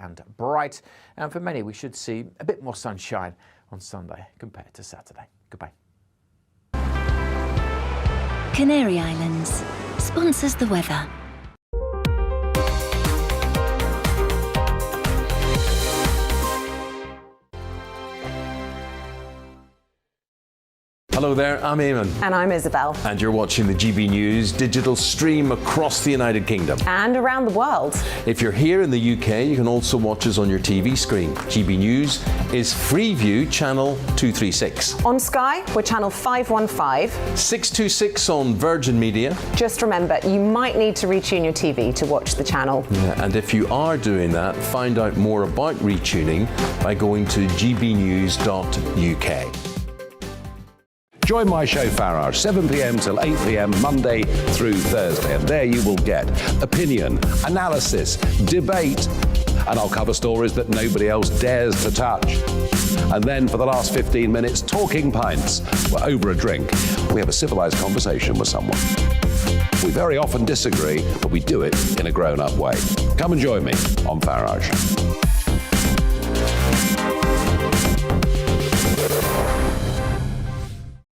and bright. And for many, we should see a bit more sunshine on Sunday compared to Saturday. Goodbye. Canary Islands sponsors the weather. Hello there, I'm Eamon. And I'm Isabel. And you're watching the GB News digital stream across the United Kingdom. And around the world. If you're here in the UK, you can also watch us on your TV screen. GB News is Freeview channel 236. On Sky, we're channel 515. 626 on Virgin Media. Just remember, you might need to retune your TV to watch the channel. Yeah, and if you are doing that, find out more about retuning by going to gbnews.uk. Join my show Farage, 7 p.m. till 8 p.m. Monday through Thursday. And there you will get opinion, analysis, debate, and I'll cover stories that nobody else dares to touch. And then for the last 15 minutes, talking pints. We're over a drink. We have a civilized conversation with someone. We very often disagree, but we do it in a grown-up way. Come and join me on Farage.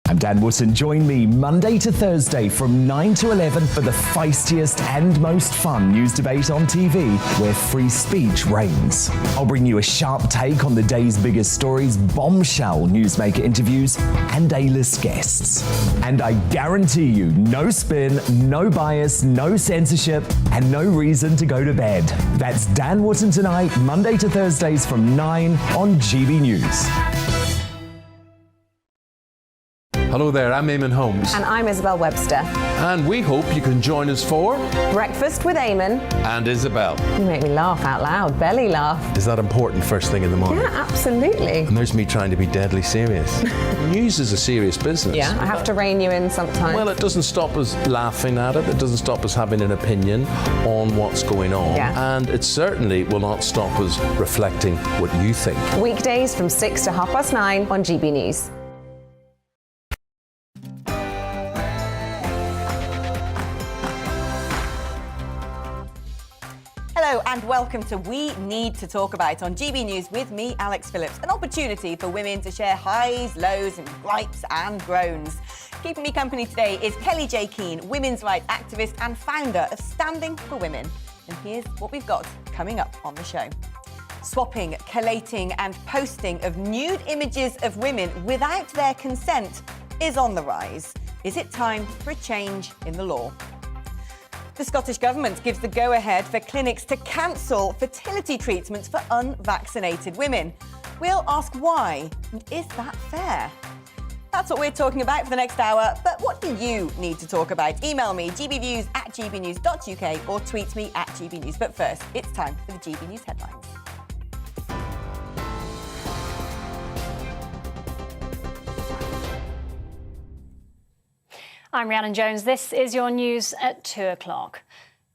I'm Dan Wootton. Join me Monday to Thursday from 9 to 11 for the feistiest and most fun news debate on TV, where free speech reigns. I'll bring you a sharp take on the day's biggest stories, bombshell newsmaker interviews, and A-list guests. And I guarantee you, no spin, no bias, no censorship, and no reason to go to bed. That's Dan Wootton Tonight, Monday to Thursdays from 9 on GB News. Hello there, I'm Eamon Holmes. And I'm Isabel Webster. And we hope you can join us for Breakfast with Eamon. And Isabel. You make me laugh out loud, belly laugh. Is that important first thing in the morning? Yeah, absolutely. And there's me trying to be deadly serious. News is a serious business. Yeah, I have to rein you in sometimes. Well, it doesn't stop us laughing at it. It doesn't stop us having an opinion on what's going on. Yeah. And it certainly will not stop us reflecting what you think. Weekdays from 6 to 9:30 on GB News. Hello and welcome to We Need to Talk About on GB News with me, Alex Phillips. An opportunity for women to share highs, lows and gripes and groans. Keeping me company today is Kelly J. Keane, women's rights activist and founder of Standing for Women. And here's what we've got coming up on the show. Swapping, collating and posting of nude images of women without their consent is on the rise. Is it time for a change in the law? The Scottish Government gives the go-ahead for clinics to cancel fertility treatments for unvaccinated women. We'll ask why, and is that fair? That's what we're talking about for the next hour, but what do you need to talk about? Email me, gbnews@gbnews.uk, or tweet me @gbnews. But first, it's time for the GB News headlines. I'm Rhiannon Jones. This is your news at 2 o'clock.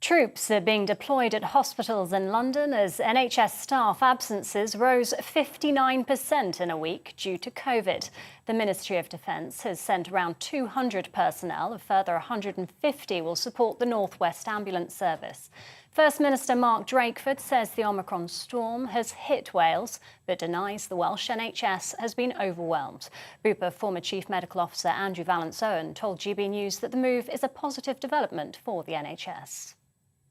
Troops are being deployed at hospitals in London as NHS staff absences rose 59% in a week due to COVID. The Ministry of Defence has sent around 200 personnel. A further 150 will support the North West Ambulance Service. First Minister Mark Drakeford says the Omicron storm has hit Wales, but denies the Welsh NHS has been overwhelmed. Bupa former Chief Medical Officer Andrew Vallance-Owen told GB News that the move is a positive development for the NHS.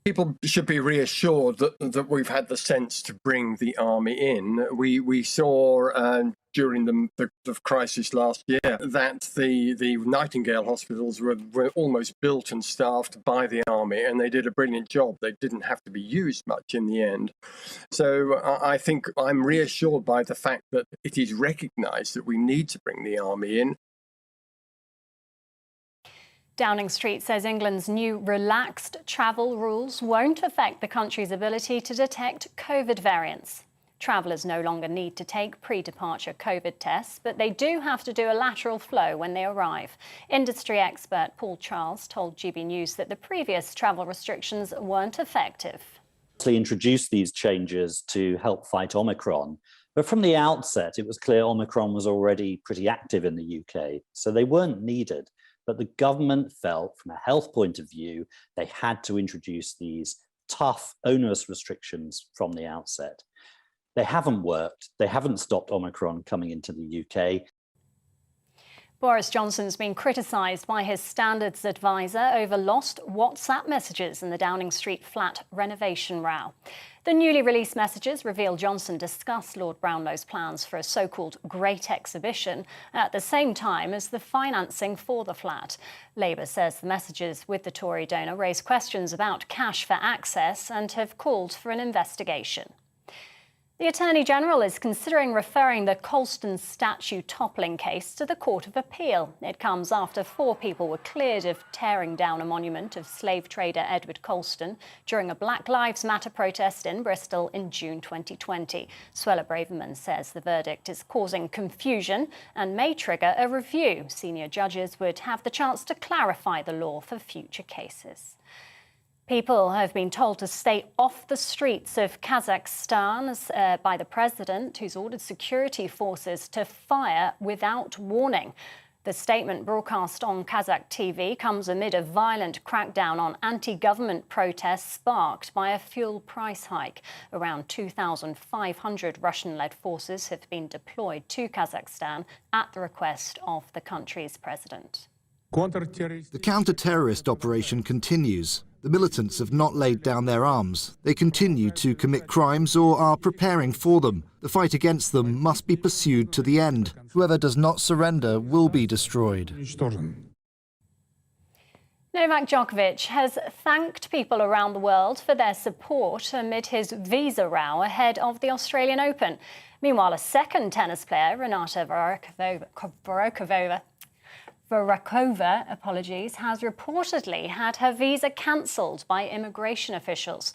People should be reassured that we've had the sense to bring the army in. We saw during the crisis last year that the Nightingale hospitals were almost built and staffed by the army, and they did a brilliant job. They didn't have to be used much in the end. So I think I'm reassured by the fact that it is recognised that we need to bring the army in. Downing Street says England's new relaxed travel rules won't affect the country's ability to detect COVID variants. Travellers no longer need to take pre-departure COVID tests, but they do have to do a lateral flow when they arrive. Industry expert Paul Charles told GB News that the previous travel restrictions weren't effective. They introduced these changes to help fight Omicron, but from the outset it was clear Omicron was already pretty active in the UK, so they weren't needed. But the government felt, from a health point of view, they had to introduce these tough, onerous restrictions from the outset. They haven't worked. They haven't stopped Omicron coming into the UK. Boris Johnson's been criticised by his standards advisor over lost WhatsApp messages in the Downing Street flat renovation row. The newly released messages reveal Johnson discussed Lord Brownlow's plans for a so-called Great Exhibition at the same time as the financing for the flat. Labour says the messages with the Tory donor raise questions about cash for access and have called for an investigation. The Attorney-General is considering referring the Colston statue toppling case to the Court of Appeal. It comes after 4 people were cleared of tearing down a monument of slave trader Edward Colston during a Black Lives Matter protest in Bristol in June 2020. Suella Braverman says the verdict is causing confusion and may trigger a review. Senior judges would have the chance to clarify the law for future cases. People have been told to stay off the streets of Kazakhstan by the president, who's ordered security forces to fire without warning. The statement broadcast on Kazakh TV comes amid a violent crackdown on anti-government protests sparked by a fuel price hike. Around 2,500 Russian-led forces have been deployed to Kazakhstan at the request of the country's president. The counter-terrorist operation continues. The militants have not laid down their arms. They continue to commit crimes or are preparing for them. The fight against them must be pursued to the end. Whoever does not surrender will be destroyed. Novak Djokovic has thanked people around the world for their support amid his visa row ahead of the Australian Open. Meanwhile, a second tennis player, Renata Varakova, has reportedly had her visa cancelled by immigration officials.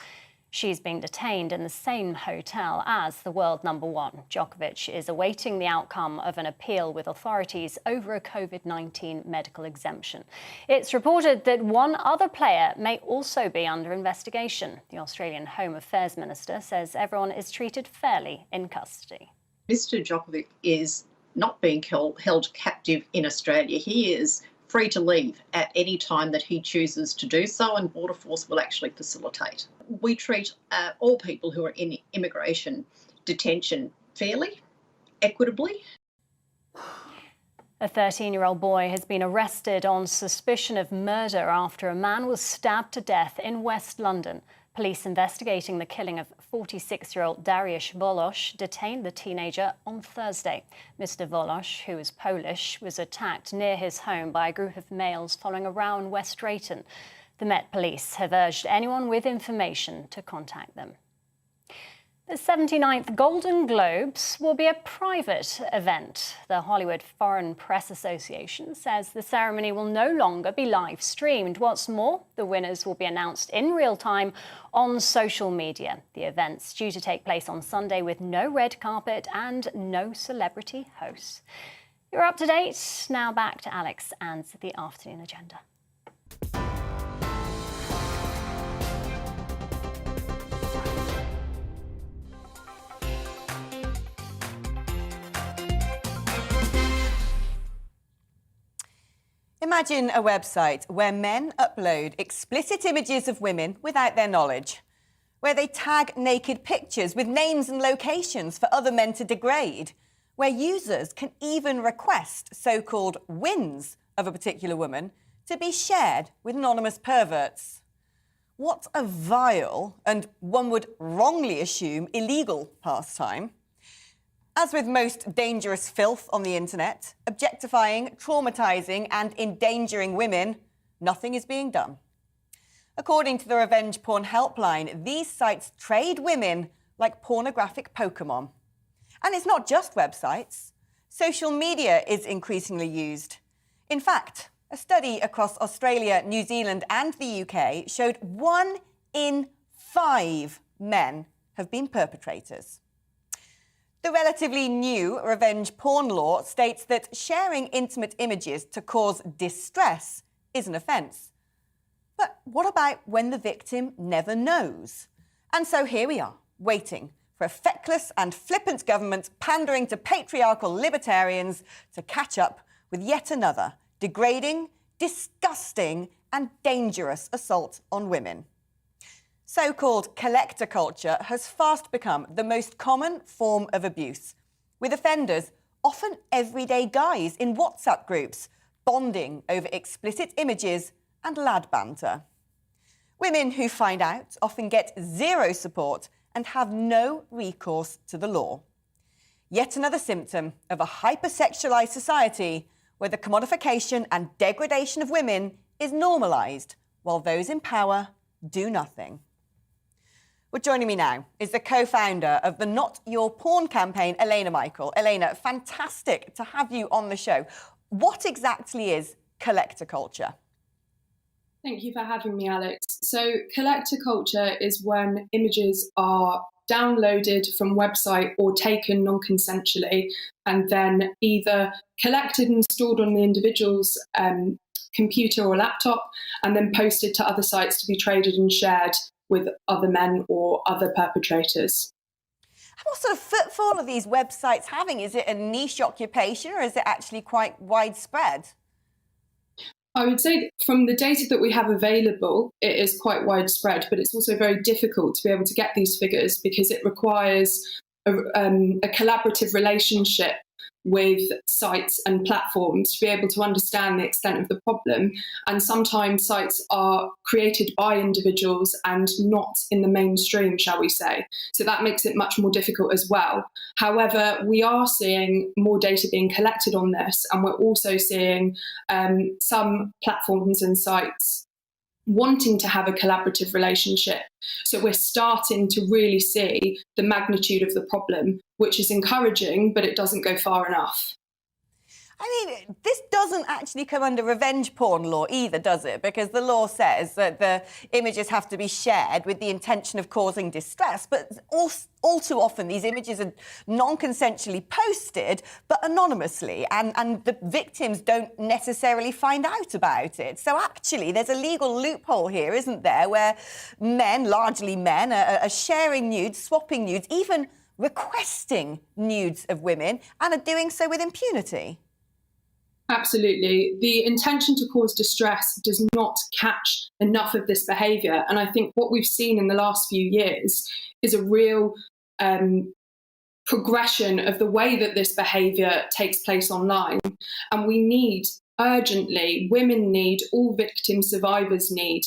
She's being detained in the same hotel as the world #1. Djokovic is awaiting the outcome of an appeal with authorities over a COVID-19 medical exemption. It's reported that one other player may also be under investigation. The Australian Home Affairs Minister says everyone is treated fairly in custody. Mr. Djokovic is not being held captive in Australia. He is free to leave at any time that he chooses to do so, and Border Force will actually facilitate. We treat all people who are in immigration detention fairly, equitably. A 13-year-old boy has been arrested on suspicion of murder after a man was stabbed to death in West London. Police investigating the killing of 46-year-old Dariusz Wolosz detained the teenager on Thursday. Mr. Wolosz, who is Polish, was attacked near his home by a group of males following a row in West Drayton. The Met Police have urged anyone with information to contact them. The 79th Golden Globes will be a private event. The Hollywood Foreign Press Association says the ceremony will no longer be live streamed. What's more, the winners will be announced in real time on social media. The event's due to take place on Sunday with no red carpet and no celebrity hosts. You're up to date. Now back to Alex and the afternoon agenda. Imagine a website where men upload explicit images of women without their knowledge, where they tag naked pictures with names and locations for other men to degrade, where users can even request so-called wins of a particular woman to be shared with anonymous perverts. What a vile and, one would wrongly assume, illegal pastime. As with most dangerous filth on the internet, objectifying, traumatising and endangering women, nothing is being done. According to the Revenge Porn Helpline, these sites trade women like pornographic Pokemon. And it's not just websites. Social media is increasingly used. In fact, a study across Australia, New Zealand and the UK showed 1 in 5 men have been perpetrators. The relatively new revenge porn law states that sharing intimate images to cause distress is an offence. But what about when the victim never knows? And so here we are, waiting for a feckless and flippant government pandering to patriarchal libertarians to catch up with yet another degrading, disgusting and dangerous assault on women. So-called collector culture has fast become the most common form of abuse, with offenders often everyday guys in WhatsApp groups, bonding over explicit images and lad banter. Women who find out often get zero support and have no recourse to the law. Yet another symptom of a hypersexualised society where the commodification and degradation of women is normalised, while those in power do nothing. Well, joining me now is the co-founder of the Not Your Porn campaign, Elena Michael. Elena, fantastic to have you on the show. What exactly is collector culture? Thank you for having me, Alex. So collector culture is when images are downloaded from website or taken non-consensually and then either collected and stored on the individual's computer or laptop and then posted to other sites to be traded and shared with other men or other perpetrators. What sort of footfall are these websites having? Is it a niche occupation or is it actually quite widespread? I would say from the data that we have available, it is quite widespread, but it's also very difficult to be able to get these figures because it requires a collaborative relationship with sites and platforms to be able to understand the extent of the problem. And sometimes sites are created by individuals and not in the mainstream, shall we say. So that makes it much more difficult as well. However, we are seeing more data being collected on this, and we're also seeing some platforms and sites wanting to have a collaborative relationship. So we're starting to really see the magnitude of the problem, which is encouraging, but it doesn't go far enough. I mean, this doesn't actually come under revenge porn law either, does it? Because the law says that the images have to be shared with the intention of causing distress. But all too often, these images are non-consensually posted, but anonymously, and the victims don't necessarily find out about it. So actually, there's a legal loophole here, isn't there, where men, largely men, are sharing nudes, swapping nudes, even requesting nudes of women, and are doing so with impunity. Absolutely. The intention to cause distress does not catch enough of this behaviour. And I think what we've seen in the last few years is a real progression of the way that this behaviour takes place online. And we need, urgently, women need, all victim survivors need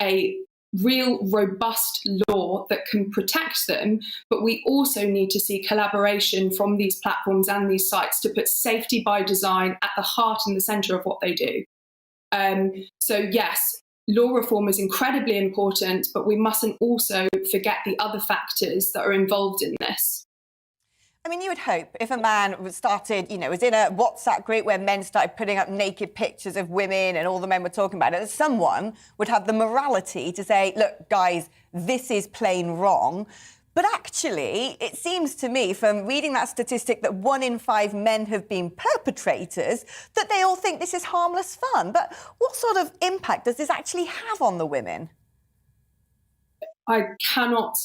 a real robust law that can protect them, but we also need to see collaboration from these platforms and these sites to put safety by design at the heart and the centre of what they do. So yes, law reform is incredibly important, but we mustn't also forget the other factors that are involved in this. I mean, you would hope if a man started, was in a WhatsApp group where men started putting up naked pictures of women and all the men were talking about it, that someone would have the morality to say, look, guys, this is plain wrong. But actually, it seems to me from reading that statistic that 1 in 5 men have been perpetrators, that they all think this is harmless fun. But what sort of impact does this actually have on the women? I cannot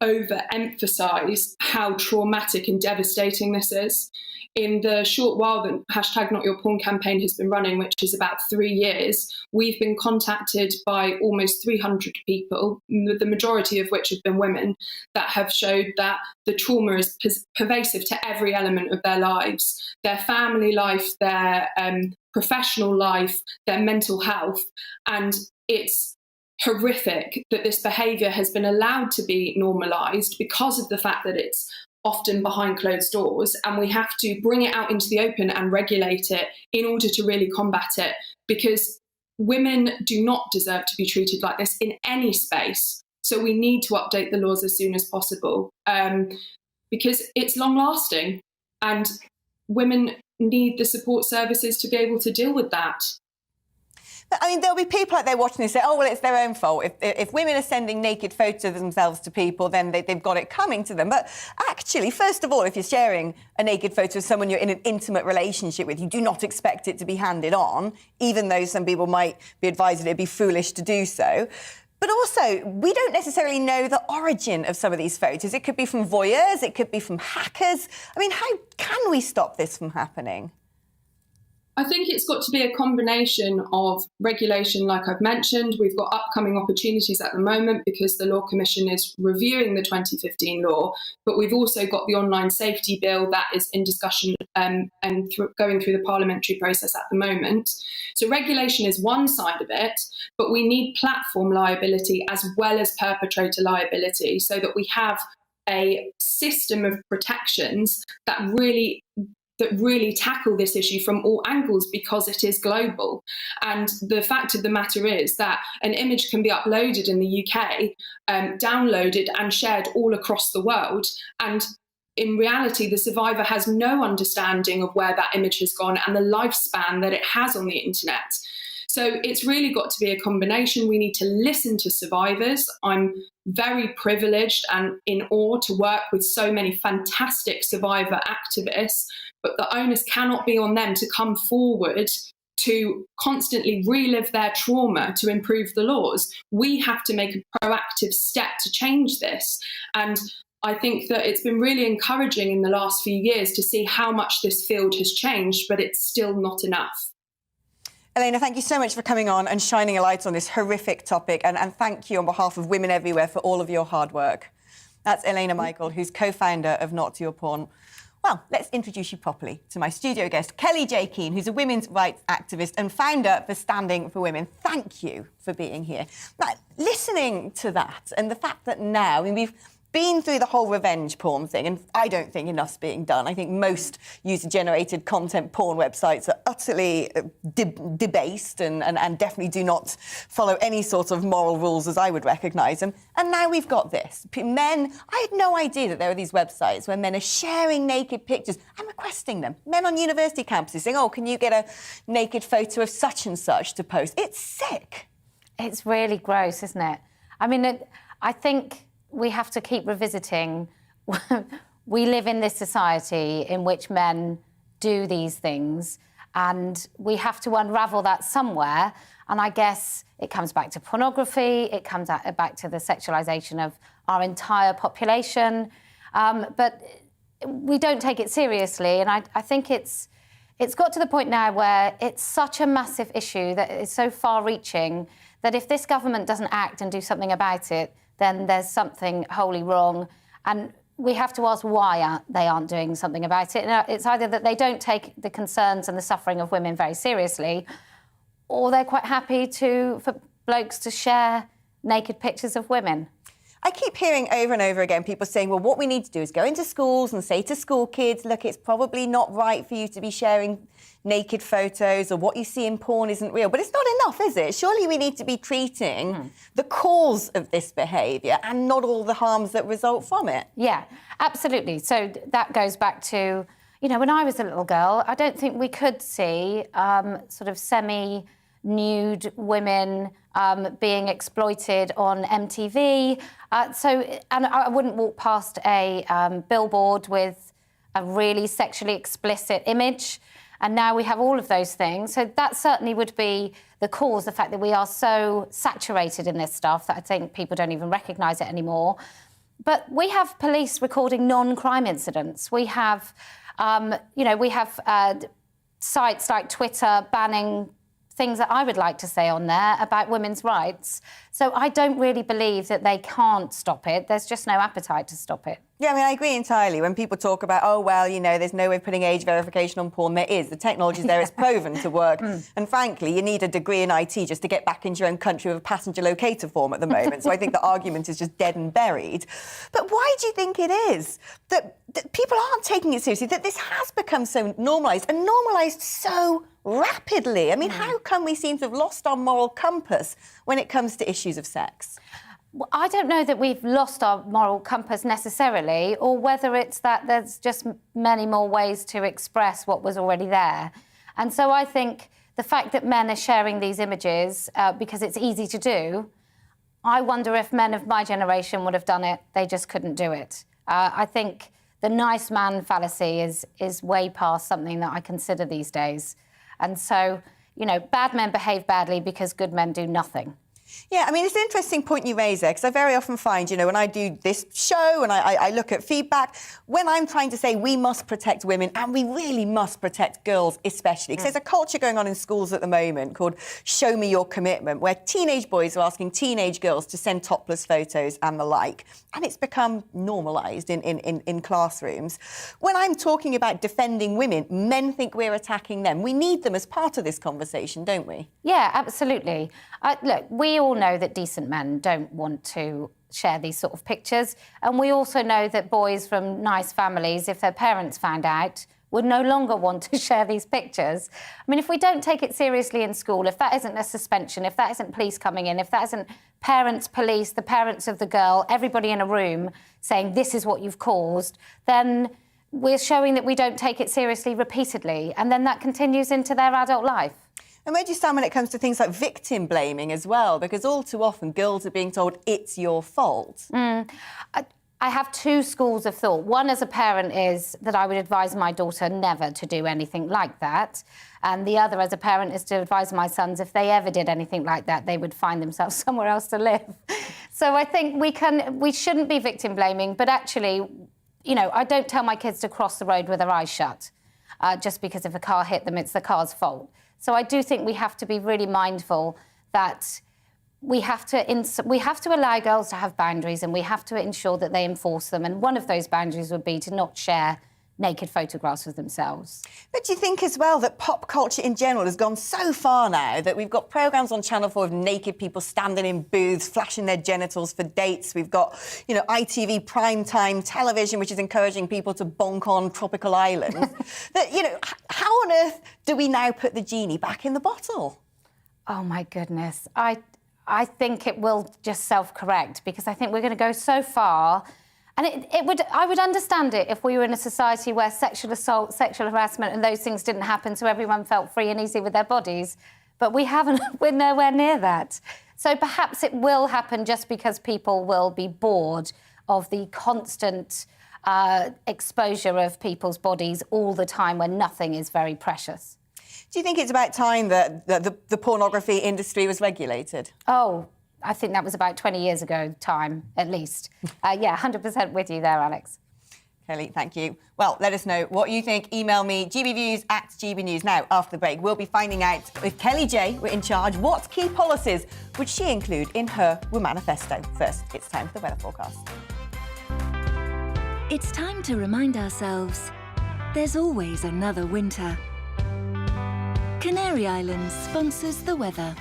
overemphasize how traumatic and devastating this is. In the short while that hashtag Not Your Porn campaign has been running, which is about 3 years, we've been contacted by almost 300 people, the majority of which have been women, that have showed that the trauma is pervasive to every element of their lives, their family life, their professional life, their mental health. And it's horrific that this behaviour has been allowed to be normalised because of the fact that it's often behind closed doors, and we have to bring it out into the open and regulate it in order to really combat it, because women do not deserve to be treated like this in any space. So we need to update the laws as soon as possible, because it's long lasting and women need the support services to be able to deal with that. But, I mean, there'll be people out there watching this say, oh, well, it's their own fault. If women are sending naked photos of themselves to people, then they've got it coming to them. But actually, first of all, if you're sharing a naked photo of someone you're in an intimate relationship with, you do not expect it to be handed on, even though some people might be advised that it'd be foolish to do so. But also, we don't necessarily know the origin of some of these photos. It could be from voyeurs, it could be from hackers. I mean, how can we stop this from happening? I think it's got to be a combination of regulation, like I've mentioned. We've got upcoming opportunities at the moment because the Law Commission is reviewing the 2015 law, but we've also got the online safety bill that is in discussion and going through the parliamentary process at the moment. So regulation is one side of it, but we need platform liability as well as perpetrator liability so that we have a system of protections that really tackle this issue from all angles because it is global. And the fact of the matter is that an image can be uploaded in the UK, downloaded and shared all across the world. And in reality, the survivor has no understanding of where that image has gone and the lifespan that it has on the internet. So it's really got to be a combination. We need to listen to survivors. I'm very privileged and in awe to work with so many fantastic survivor activists, but the onus cannot be on them to come forward to constantly relive their trauma to improve the laws. We have to make a proactive step to change this. And I think that it's been really encouraging in the last few years to see how much this field has changed, but it's still not enough. Elena, thank you so much for coming on and shining a light on this horrific topic. And thank you on behalf of women everywhere for all of your hard work. That's Elena Michael, who's co-founder of Not Your Porn. Well, let's introduce you properly to my studio guest, Kelly J. Keane, who's a women's rights activist and founder for Standing for Women. Thank you for being here. Now, listening to that and the fact that now, we've been through the whole revenge porn thing, and I don't think enough's being done. I think most user-generated content porn websites are utterly debased and definitely do not follow any sort of moral rules as I would recognise them. And now we've got this. Men, I had no idea that there are these websites where men are sharing naked pictures and requesting them. Men on university campuses saying, oh, can you get a naked photo of such and such to post? It's sick. It's really gross, isn't it? I mean, I think we have to keep revisiting. We live in this society in which men do these things, and we have to unravel that somewhere. And I guess it comes back to pornography, it comes back to the sexualisation of our entire population. But we don't take it seriously, and I think it's got to the point now where it's such a massive issue that is so far-reaching that if this government doesn't act and do something about it, then there's something wholly wrong. And we have to ask why they aren't doing something about it. It's either that they don't take the concerns and the suffering of women very seriously, or they're quite happy for blokes to share naked pictures of women. I keep hearing over and over again people saying, well, what we need to do is go into schools and say to school kids, look, it's probably not right for you to be sharing naked photos, or what you see in porn isn't real. But it's not enough, is it? Surely we need to be treating the cause of this behaviour and not all the harms that result from it. Yeah, absolutely. So that goes back to, you know, when I was a little girl, I don't think we could see sort of semi-nude women being exploited on MTV. And I wouldn't walk past a billboard with a really sexually explicit image. And now we have all of those things. So that certainly would be the cause, the fact that we are so saturated in this stuff that I think people don't even recognise it anymore. But we have police recording non-crime incidents. We have, sites like Twitter banning things that I would like to say on there about women's rights. So I don't really believe that they can't stop it. There's just no appetite to stop it. Yeah, I mean, I agree entirely. When people talk about, oh, well, you know, there's no way of putting age verification on porn, there is. The technology's there, it's proven to work. And frankly, you need a degree in IT just to get back into your own country with a passenger locator form at the moment. So I think the argument is just dead and buried. But why do you think it is that people aren't taking it seriously, that this has become so normalised and normalised so rapidly? I mean, how come we seem to have lost our moral compass when it comes to issues of sex? Well, I don't know that we've lost our moral compass necessarily, or whether it's that there's just many more ways to express what was already there. And so I think the fact that men are sharing these images because it's easy to do, I wonder if men of my generation would have done it, they just couldn't do it. I think the nice man fallacy is way past something that I consider these days. And so, you know, bad men behave badly because good men do nothing. Yeah, I mean, it's an interesting point you raise there, because I very often find, you know, when I do this show and I look at feedback, when I'm trying to say we must protect women, and we really must protect girls especially, because there's a culture going on in schools at the moment called Show Me Your Commitment, where teenage boys are asking teenage girls to send topless photos and the like, and it's become normalised in classrooms. When I'm talking about defending women, men think we're attacking them. We need them as part of this conversation, don't we? Yeah, absolutely. Look, we all know that decent men don't want to share these sort of pictures. And we also know that boys from nice families, if their parents found out, would no longer want to share these pictures. I mean, if we don't take it seriously in school, if that isn't a suspension, if that isn't police coming in, if that isn't parents, police, the parents of the girl, everybody in a room saying this is what you've caused, then we're showing that we don't take it seriously repeatedly. And then that continues into their adult life. And where do you stand when it comes to things like victim blaming as well? Because all too often girls are being told it's your fault. I have two schools of thought. One as a parent is that I would advise my daughter never to do anything like that. And the other as a parent is to advise my sons if they ever did anything like that, they would find themselves somewhere else to live. So I think we shouldn't be victim blaming, but actually, you know, I don't tell my kids to cross the road with their eyes shut. Just because if a car hit them, it's the car's fault. So I do think we have to be really mindful that we have to allow girls to have boundaries, and we have to ensure that they enforce them. And one of those boundaries would be to not share naked photographs of themselves. But do you think as well that pop culture in general has gone so far now that we've got programmes on Channel 4 of naked people standing in booths, flashing their genitals for dates? We've got, you know, ITV primetime television, which is encouraging people to bonk on tropical islands. That, you know, how on earth do we now put the genie back in the bottle? Oh, my goodness. I think it will just self-correct, because I think we're going to go so far. And I would understand it if we were in a society where sexual assault, sexual harassment and those things didn't happen, so everyone felt free and easy with their bodies. But we're nowhere near that. So perhaps it will happen just because people will be bored of the constant exposure of people's bodies all the time when nothing is very precious. Do you think it's about time that the pornography industry was regulated? Oh, I think that was about 20 years ago time, at least. Yeah, 100% with you there, Alex. Kelly, thank you. Well, let us know what you think. Email me, gbviews@gbnews. Now, after the break, we'll be finding out if Kelly J were in charge, what key policies would she include in her womanifesto? First, it's time for the weather forecast. It's time to remind ourselves there's always another winter. Canary Islands sponsors the weather.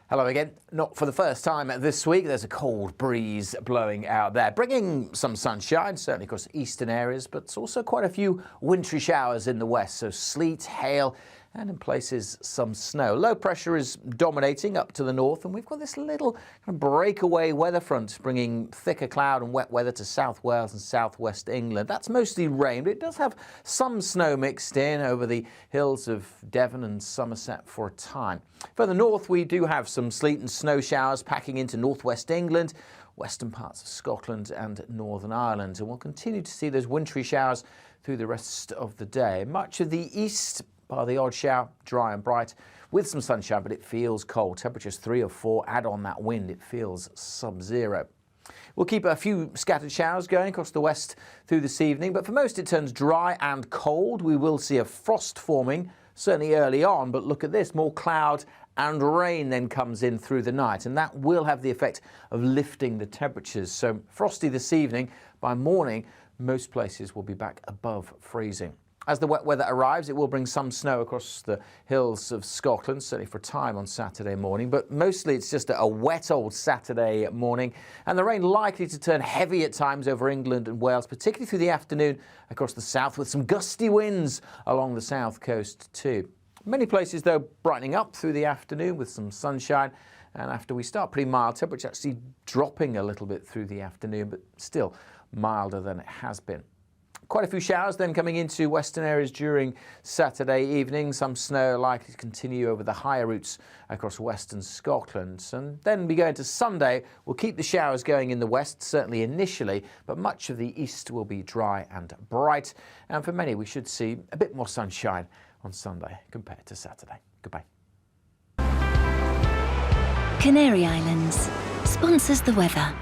Hello again. Not for the first time this week. There's a cold breeze blowing out there, bringing some sunshine, certainly across eastern areas, but also quite a few wintry showers in the west. So sleet, hail, and in places some snow. Low pressure is dominating up to the north, and we've got this little kind of breakaway weather front bringing thicker cloud and wet weather to South Wales and southwest England. That's mostly rain, but it does have some snow mixed in over the hills of Devon and Somerset for a time. Further north, we do have some sleet and snow showers packing into northwest England, western parts of Scotland and Northern Ireland, and we'll continue to see those wintry showers through the rest of the day. Much of the east, bar the odd shower, dry and bright with some sunshine, but it feels cold. Temperatures 3 or 4, add on that wind, it feels sub-zero. We'll keep a few scattered showers going across the west through this evening, but for most it turns dry and cold. We will see a frost forming, certainly early on, but look at this, more cloud and rain then comes in through the night, and that will have the effect of lifting the temperatures. So frosty this evening. By morning, most places will be back above freezing. As the wet weather arrives, it will bring some snow across the hills of Scotland, certainly for a time on Saturday morning, but mostly it's just a wet old Saturday morning, and the rain likely to turn heavy at times over England and Wales, particularly through the afternoon across the south, with some gusty winds along the south coast too. Many places, though, brightening up through the afternoon with some sunshine, and after we start pretty mild, temperature actually dropping a little bit through the afternoon, but still milder than it has been. Quite a few showers then coming into western areas during Saturday evening. Some snow likely to continue over the higher routes across western Scotland. And then we go into Sunday. We'll keep the showers going in the west, certainly initially, but much of the east will be dry and bright. And for many, we should see a bit more sunshine on Sunday compared to Saturday. Goodbye. Canary Islands sponsors the weather.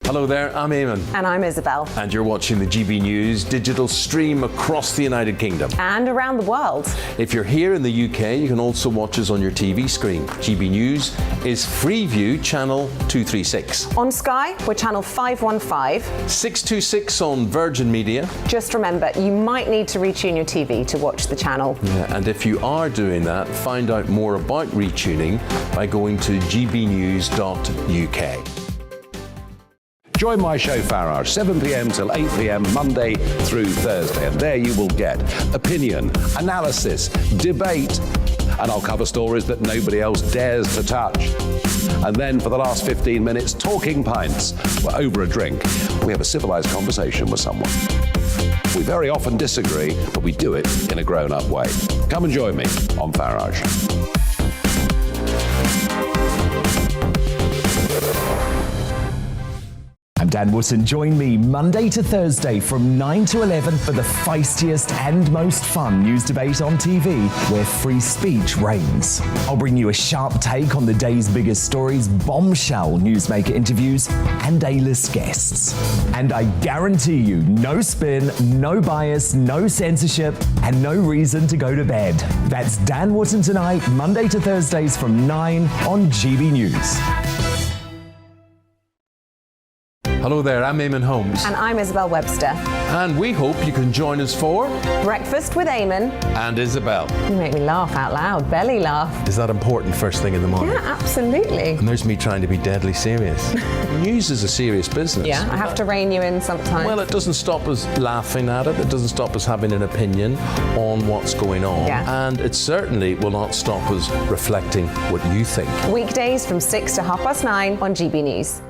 Hello there, I'm Eamon. And I'm Isabel. And you're watching the GB News digital stream across the United Kingdom. And around the world. If you're here in the UK, you can also watch us on your TV screen. GB News is Freeview channel 236. On Sky, we're channel 515. 626 on Virgin Media. Just remember, you might need to retune your TV to watch the channel. Yeah, and if you are doing that, find out more about retuning by going to gbnews.uk. Join my show Farage, 7 p.m. till 8 p.m. Monday through Thursday. And there you will get opinion, analysis, debate, and I'll cover stories that nobody else dares to touch. And then for the last 15 minutes, talking pints. We're over a drink. We have a civilized conversation with someone. We very often disagree, but we do it in a grown-up way. Come and join me on Farage. I'm Dan Wootton. Join me Monday to Thursday from 9 to 11 for the feistiest and most fun news debate on TV, where free speech reigns. I'll bring you a sharp take on the day's biggest stories, bombshell newsmaker interviews, and A-list guests. And I guarantee you, no spin, no bias, no censorship, and no reason to go to bed. That's Dan Wootton tonight, Monday to Thursdays from 9 on GB News. Hello there, I'm Eamon Holmes. And I'm Isabel Webster. And we hope you can join us for Breakfast with Eamon. And Isabel. You make me laugh out loud, belly laugh. Is that important first thing in the morning? Yeah, absolutely. And there's me trying to be deadly serious. News is a serious business. Yeah, I have to rein you in sometimes. Well, it doesn't stop us laughing at it. It doesn't stop us having an opinion on what's going on. Yeah. And it certainly will not stop us reflecting what you think. Weekdays from 6 to 9:30 on GB News.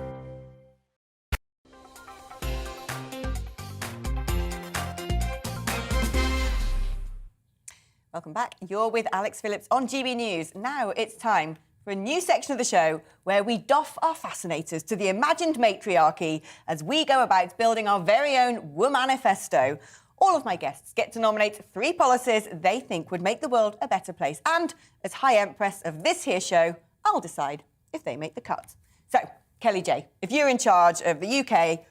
Welcome back. You're with Alex Phillips on GB News. Now it's time for a new section of the show where we doff our fascinators to the imagined matriarchy as we go about building our very own womanifesto. All of my guests get to nominate 3 policies they think would make the world a better place. And as High Empress of this here show, I'll decide if they make the cut. So, Kelly J, if you're in charge of the UK,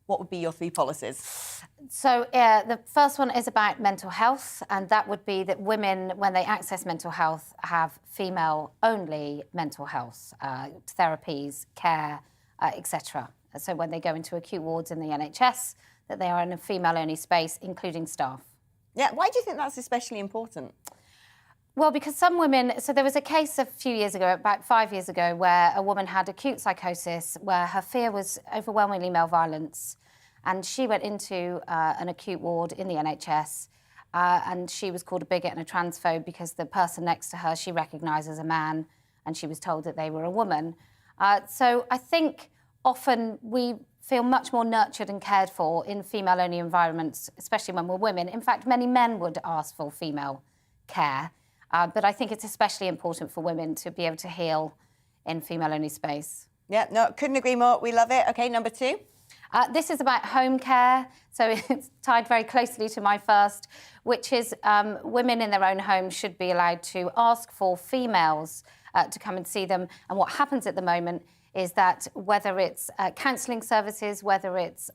what would be your 3 policies? So the first one is about mental health, and that would be that women, when they access mental health, have female-only mental health, therapies, care, etc. So when they go into acute wards in the NHS, that they are in a female-only space, including staff. Yeah, why do you think that's especially important? Well, because some women... So there was a case a few years ago, about 5 years ago, where a woman had acute psychosis, where her fear was overwhelmingly male violence. And she went into an acute ward in the NHS and she was called a bigot and a transphobe because the person next to her she recognised as a man and she was told that they were a woman. So I think often we feel much more nurtured and cared for in female-only environments, especially when we're women. In fact, many men would ask for female care, but I think it's especially important for women to be able to heal in female-only space. Yeah, no, couldn't agree more. We love it. OK, number 2. This is about home care, so it's tied very closely to my first, which is women in their own home should be allowed to ask for females to come and see them. And what happens at the moment is that whether it's counselling services, whether it's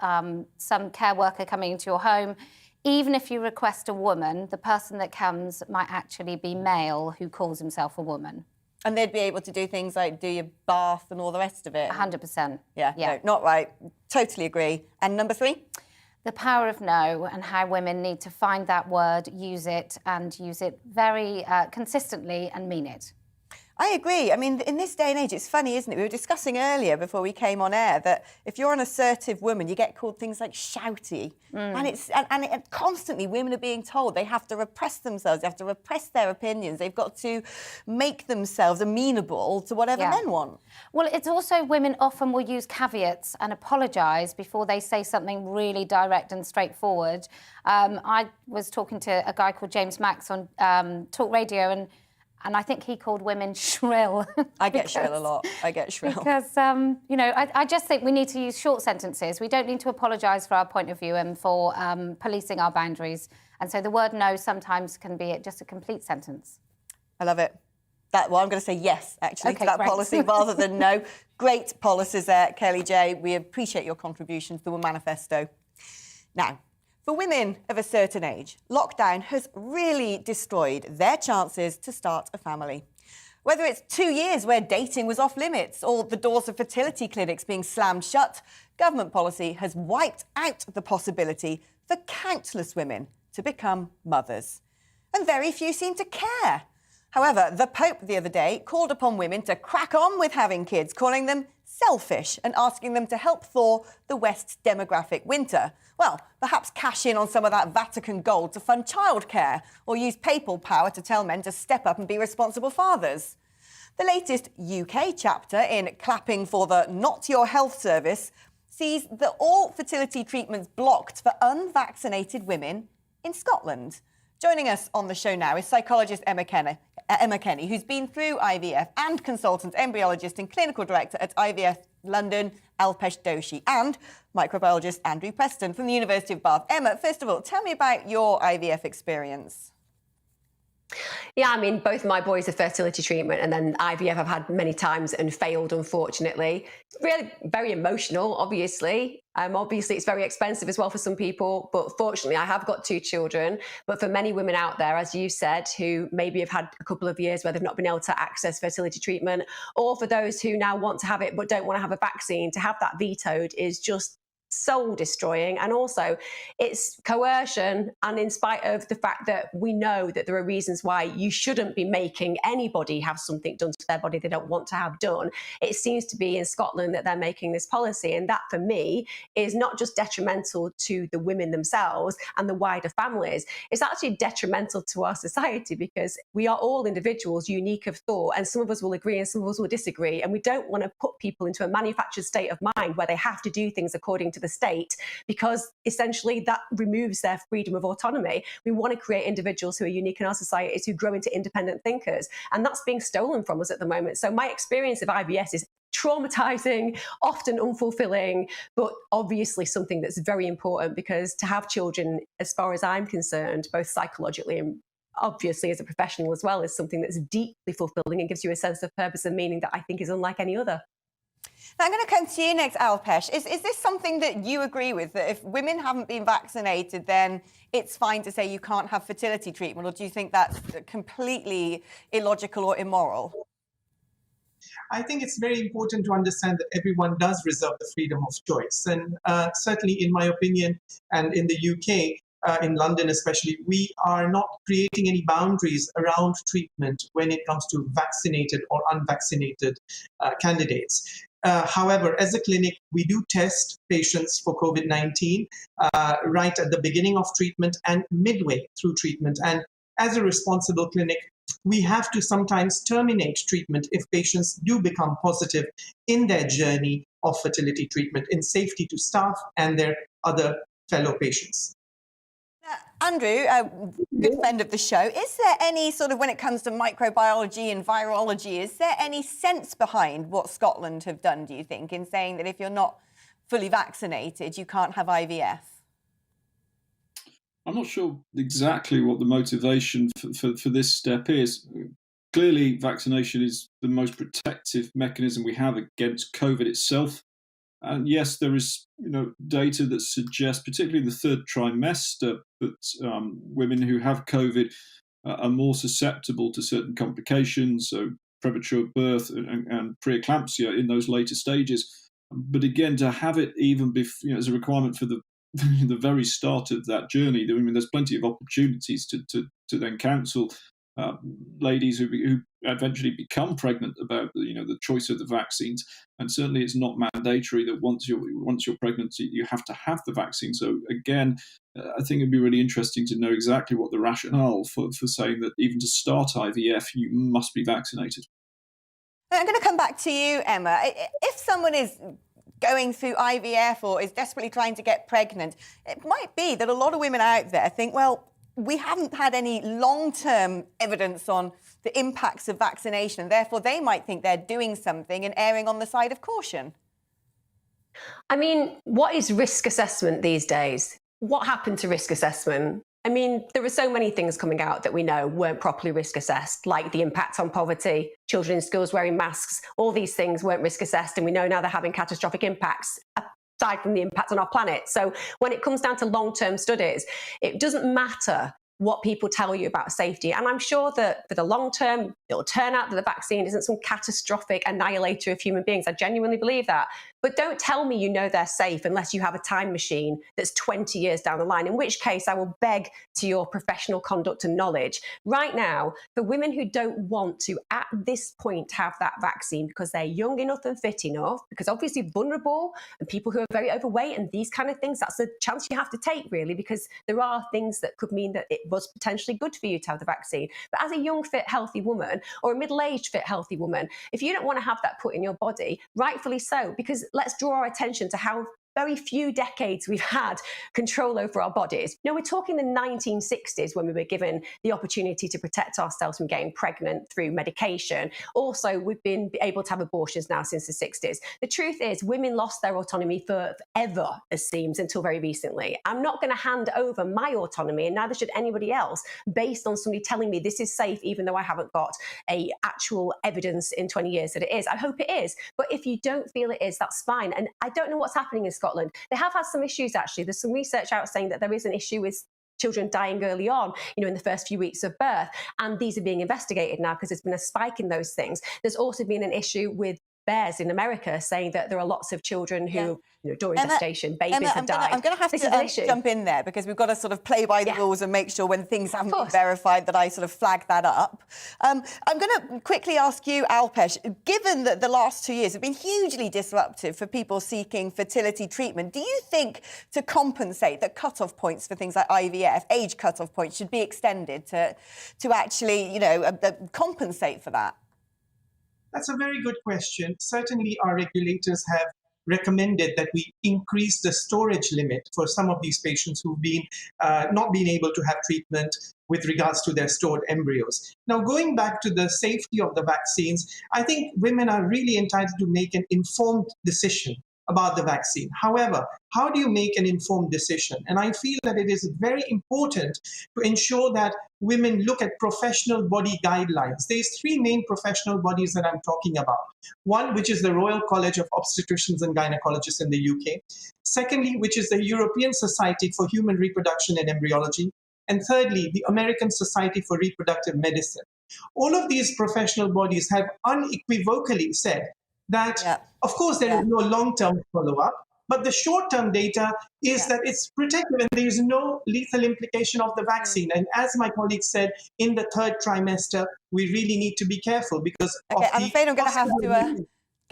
some care worker coming into your home, even if you request a woman, the person that comes might actually be male who calls himself a woman. And they'd be able to do things like do your bath and all the rest of it. 100%. Yeah, no, not right. Totally agree. And number 3? The power of no and how women need to find that word, use it, and use it very consistently and mean it. I agree. I mean, in this day and age, it's funny, isn't it? We were discussing earlier before we came on air that if you're an assertive woman, you get called things like shouty. And constantly women are being told they have to repress themselves, they have to repress their opinions, they've got to make themselves amenable to whatever men want. Well, it's also women often will use caveats and apologise before they say something really direct and straightforward. I was talking to a guy called James Max on Talk Radio, and And I think he called women shrill. I get shrill a lot. I get shrill. Because, I just think we need to use short sentences. We don't need to apologise for our point of view and for policing our boundaries. And so the word no sometimes can be just a complete sentence. I love it. I'm going to say yes, actually, to that great. policy rather than no. Great policies there, Kelly J. We appreciate your contributions to the womanifesto. Now, for women of a certain age, lockdown has really destroyed their chances to start a family. Whether it's 2 years where dating was off limits or the doors of fertility clinics being slammed shut, government policy has wiped out the possibility for countless women to become mothers. And very few seem to care. However, the Pope the other day called upon women to crack on with having kids, calling them selfish and asking them to help thaw the West's demographic winter. Well, perhaps cash in on some of that Vatican gold to fund childcare or use papal power to tell men to step up and be responsible fathers. The latest UK chapter in Clapping for the Not Your Health Service sees that all fertility treatments blocked for unvaccinated women in Scotland. Joining us on the show now is psychologist Emma Kenny, who's been through IVF and consultant embryologist and clinical director at IVF London, Alpesh Doshi, and microbiologist Andrew Preston from the University of Bath. Emma, first of all, tell me about your IVF experience. Yeah, I mean, both my boys are fertility treatment and then IVF I've had many times and failed, unfortunately. Really very emotional, obviously. Obviously, it's very expensive as well for some people, but fortunately, I have got 2 children. But for many women out there, as you said, who maybe have had a couple of years where they've not been able to access fertility treatment, or for those who now want to have it but don't want to have a vaccine, to have that vetoed is just soul destroying. And also it's coercion, and in spite of the fact that we know that there are reasons why you shouldn't be making anybody have something done to their body they don't want to have done, it seems to be in Scotland that they're making this policy. And that for me is not just detrimental to the women themselves and the wider families, it's actually detrimental to our society, because we are all individuals unique of thought, and some of us will agree and some of us will disagree, and we don't want to put people into a manufactured state of mind where they have to do things according to the state, because essentially that removes their freedom of autonomy. We want to create individuals who are unique in our societies, who grow into independent thinkers, and that's being stolen from us at the moment. So my experience of IVF is traumatizing, often unfulfilling, but obviously something that's very important, because to have children, as far as I'm concerned, both psychologically and obviously as a professional as well, is something that's deeply fulfilling and gives you a sense of purpose and meaning that I think is unlike any other. Now, I'm going to come to you next, Alpesh. Is this something that you agree with, that if women haven't been vaccinated, then it's fine to say you can't have fertility treatment, or do you think that's completely illogical or immoral? I think it's very important to understand that everyone does reserve the freedom of choice. And certainly, in my opinion, and in the UK, in London especially, we are not creating any boundaries around treatment when it comes to vaccinated or unvaccinated candidates. However, as a clinic, we do test patients for COVID-19 right at the beginning of treatment and midway through treatment. And as a responsible clinic, we have to sometimes terminate treatment if patients do become positive in their journey of fertility treatment, in safety to staff and their other fellow patients. Andrew, a good friend of the show, is there any sort of, when it comes to microbiology and virology, is there any sense behind what Scotland have done, do you think, in saying that if you're not fully vaccinated, you can't have IVF? I'm not sure exactly what the motivation for this step is. Clearly, vaccination is the most protective mechanism we have against COVID itself. And yes, there is data that suggests, particularly in the third trimester, that women who have COVID are more susceptible to certain complications, so premature birth and preeclampsia in those later stages. But again, to have it even as a requirement for the very start of that journey, I mean, there's plenty of opportunities to then counsel ladies who eventually become pregnant about the choice of the vaccines. And certainly it's not mandatory that once you're pregnant you have to have the vaccine. So again, I think it'd be really interesting to know exactly what the rationale for saying that even to start IVF you must be vaccinated. I'm going to come back to you, Emma. If someone is going through IVF or is desperately trying to get pregnant, it might be that a lot of women out there think, well, we haven't had any long-term evidence on the impacts of vaccination, and therefore they might think they're doing something and erring on the side of caution. I mean, what is risk assessment these days? What happened to risk assessment? I mean, there are so many things coming out that we know weren't properly risk assessed, like the impact on poverty, children in schools wearing masks. All these things weren't risk assessed, and we know now they're having catastrophic impacts, aside from the impact on our planet. So when it comes down to long-term studies, it doesn't matter what people tell you about safety. And I'm sure that for the long term, it'll turn out that the vaccine isn't some catastrophic annihilator of human beings. I genuinely believe that. But don't tell me you know they're safe unless you have a time machine that's 20 years down the line, in which case I will beg to your professional conduct and knowledge. Right now, for women who don't want to, at this point, have that vaccine because they're young enough and fit enough, because obviously vulnerable and people who are very overweight and these kind of things, that's a chance you have to take, really, because there are things that could mean that it was potentially good for you to have the vaccine. But as a young, fit, healthy woman, or a middle-aged, fit, healthy woman, if you don't want to have that put in your body, rightfully so, because let's draw our attention to how very few decades we've had control over our bodies. You know, we're talking the 1960s when we were given the opportunity to protect ourselves from getting pregnant through medication. Also, we've been able to have abortions now since the 60s. The truth is, women lost their autonomy forever, it seems, until very recently. I'm not going to hand over my autonomy, and neither should anybody else, based on somebody telling me this is safe, even though I haven't got a actual evidence in 20 years that it is. I hope it is. But if you don't feel it is, that's fine. And I don't know what's happening in Scotland. They have had some issues, actually. There's some research out saying that there is an issue with children dying early on, you know, in the first few weeks of birth. And these are being investigated now because there's been a spike in those things. There's also been an issue with bears in America, saying that there are lots of children who, you know, during gestation, babies have died. I'm going to have to jump in there because we've got to sort of play by the rules and make sure when things haven't been verified that I sort of flag that up. I'm going to quickly ask you, Alpesh, given that the last 2 years have been hugely disruptive for people seeking fertility treatment, do you think to compensate that cut-off points for things like IVF, age cut-off points, should be extended to actually, you know, compensate for that? That's a very good question. Certainly, our regulators have recommended that we increase the storage limit for some of these patients who've been not been able to have treatment with regards to their stored embryos. Now, going back to the safety of the vaccines, I think women are really entitled to make an informed decision about the vaccine. However, how do you make an informed decision? And I feel that it is very important to ensure that women look at professional body guidelines. There's three main professional bodies that I'm talking about. One, which is the Royal College of Obstetricians and Gynecologists in the UK. Secondly, which is the European Society for Human Reproduction and Embryology. And thirdly, the American Society for Reproductive Medicine. All of these professional bodies have unequivocally said that, of course, there is no long-term follow-up, but the short-term data is that it's protective and there is no lethal implication of the vaccine. And as my colleague said, in the third trimester, we really need to be careful because I'm afraid I'm going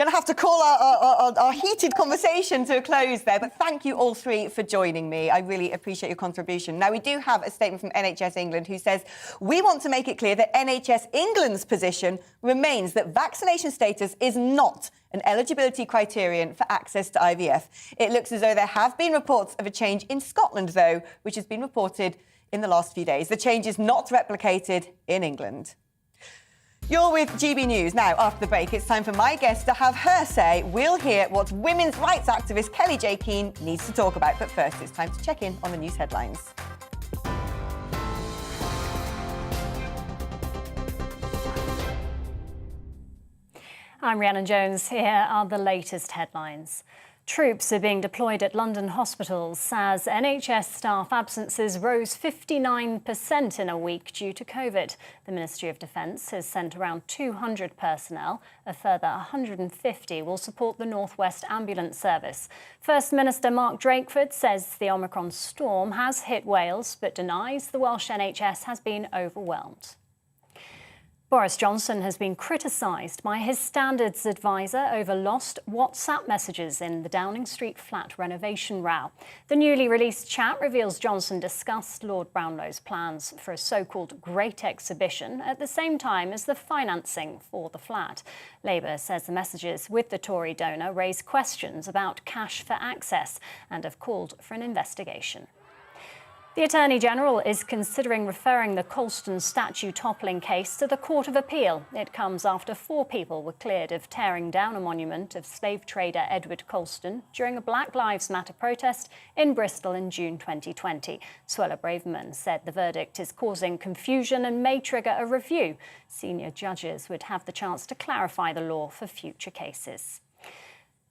to have to call our heated conversation to a close there, but thank you all three for joining me. I really appreciate your contribution. Now, we do have a statement from NHS England who says, we want to make it clear that NHS England's position remains that vaccination status is not an eligibility criterion for access to IVF. It looks as though there have been reports of a change in Scotland, though, which has been reported in the last few days. The change is not replicated in England. You're with GB News. Now, after the break, it's time for my guest to have her say. We'll hear what women's rights activist Kelly J. Keane needs to talk about. But first, it's time to check in on the news headlines. I'm Rhiannon Jones. Here are the latest headlines. Troops are being deployed at London hospitals as NHS staff absences rose 59% in a week due to COVID. The Ministry of Defence has sent around 200 personnel. A further 150 will support the North West Ambulance Service. First Minister Mark Drakeford says the Omicron storm has hit Wales, but denies the Welsh NHS has been overwhelmed. Boris Johnson has been criticised by his standards advisor over lost WhatsApp messages in the Downing Street flat renovation row. The newly released chat reveals Johnson discussed Lord Brownlow's plans for a so-called Great Exhibition at the same time as the financing for the flat. Labour says the messages with the Tory donor raise questions about cash for access and have called for an investigation. The Attorney General is considering referring the Colston statue toppling case to the Court of Appeal. It comes after 4 people were cleared of tearing down a monument of slave trader Edward Colston during a Black Lives Matter protest in Bristol in June 2020. Suella Braverman said the verdict is causing confusion and may trigger a review. Senior judges would have the chance to clarify the law for future cases.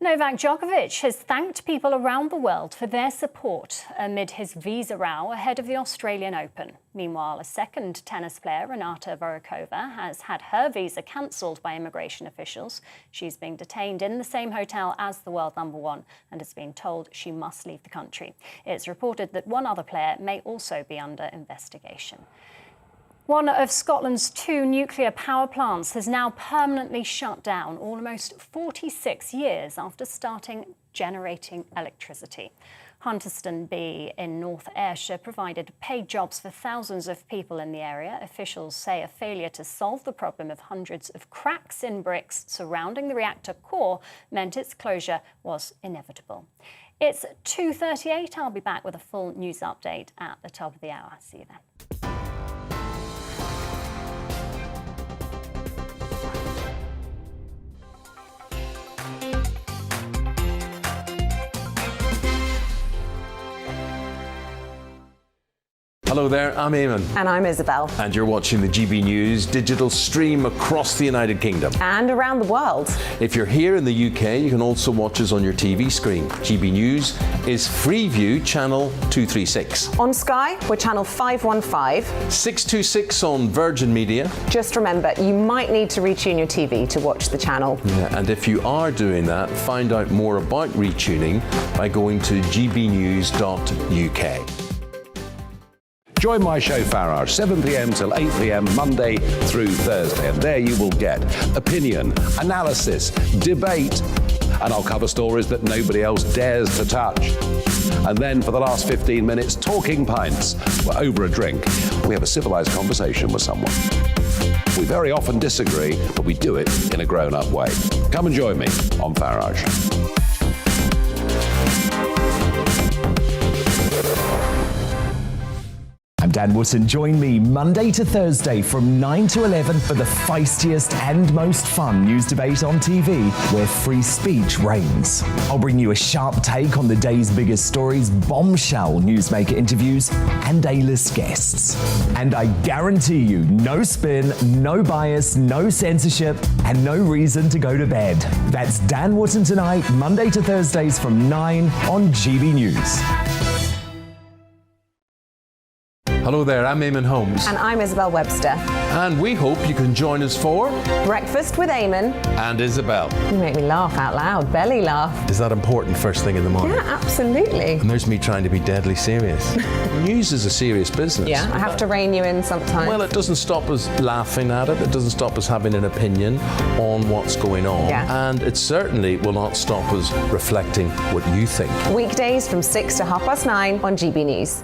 Novak Djokovic has thanked people around the world for their support amid his visa row ahead of the Australian Open. Meanwhile, a second tennis player, Renata Vorokova, has had her visa cancelled by immigration officials. She's being detained in the same hotel as the world #1 and has been told she must leave the country. It's reported that one other player may also be under investigation. One of Scotland's 2 nuclear power plants has now permanently shut down almost 46 years after starting generating electricity. Hunterston B in North Ayrshire provided paid jobs for thousands of people in the area. Officials say a failure to solve the problem of hundreds of cracks in bricks surrounding the reactor core meant its closure was inevitable. It's 2:38. I'll be back with a full news update at the top of the hour. See you then. Hello there, I'm Eamon. And I'm Isabel. And you're watching the GB News digital stream across the United Kingdom. And around the world. If you're here in the UK, you can also watch us on your TV screen. GB News is Freeview channel 236. On Sky, we're channel 515. 626 on Virgin Media. Just remember, you might need to retune your TV to watch the channel. Yeah, and if you are doing that, find out more about retuning by going to gbnews.uk. Join my show Farage, 7 p.m. till 8 p.m. Monday through Thursday. And there you will get opinion, analysis, debate, and I'll cover stories that nobody else dares to touch. And then for the last 15 minutes, talking pints. We're over a drink. We have a civilized conversation with someone. We very often disagree, but we do it in a grown-up way. Come and join me on Farage. I'm Dan Wootton. Join me Monday to Thursday from 9 to 11 for the feistiest and most fun news debate on TV, where free speech reigns. I'll bring you a sharp take on the day's biggest stories, bombshell newsmaker interviews, and A-list guests. And I guarantee you, no spin, no bias, no censorship, and no reason to go to bed. That's Dan Wootton tonight, Monday to Thursdays from 9 on GB News. Hello there, I'm Eamon Holmes. And I'm Isabel Webster. And we hope you can join us for Breakfast with Eamon and Isabel. You make me laugh out loud, belly laugh. Is that important first thing in the morning? Yeah, absolutely. And there's me trying to be deadly serious. News is a serious business. Yeah, I have to rein you in sometimes. Well, it doesn't stop us laughing at it. It doesn't stop us having an opinion on what's going on. Yeah. And it certainly will not stop us reflecting what you think. Weekdays from 6 to 9:30 on GB News.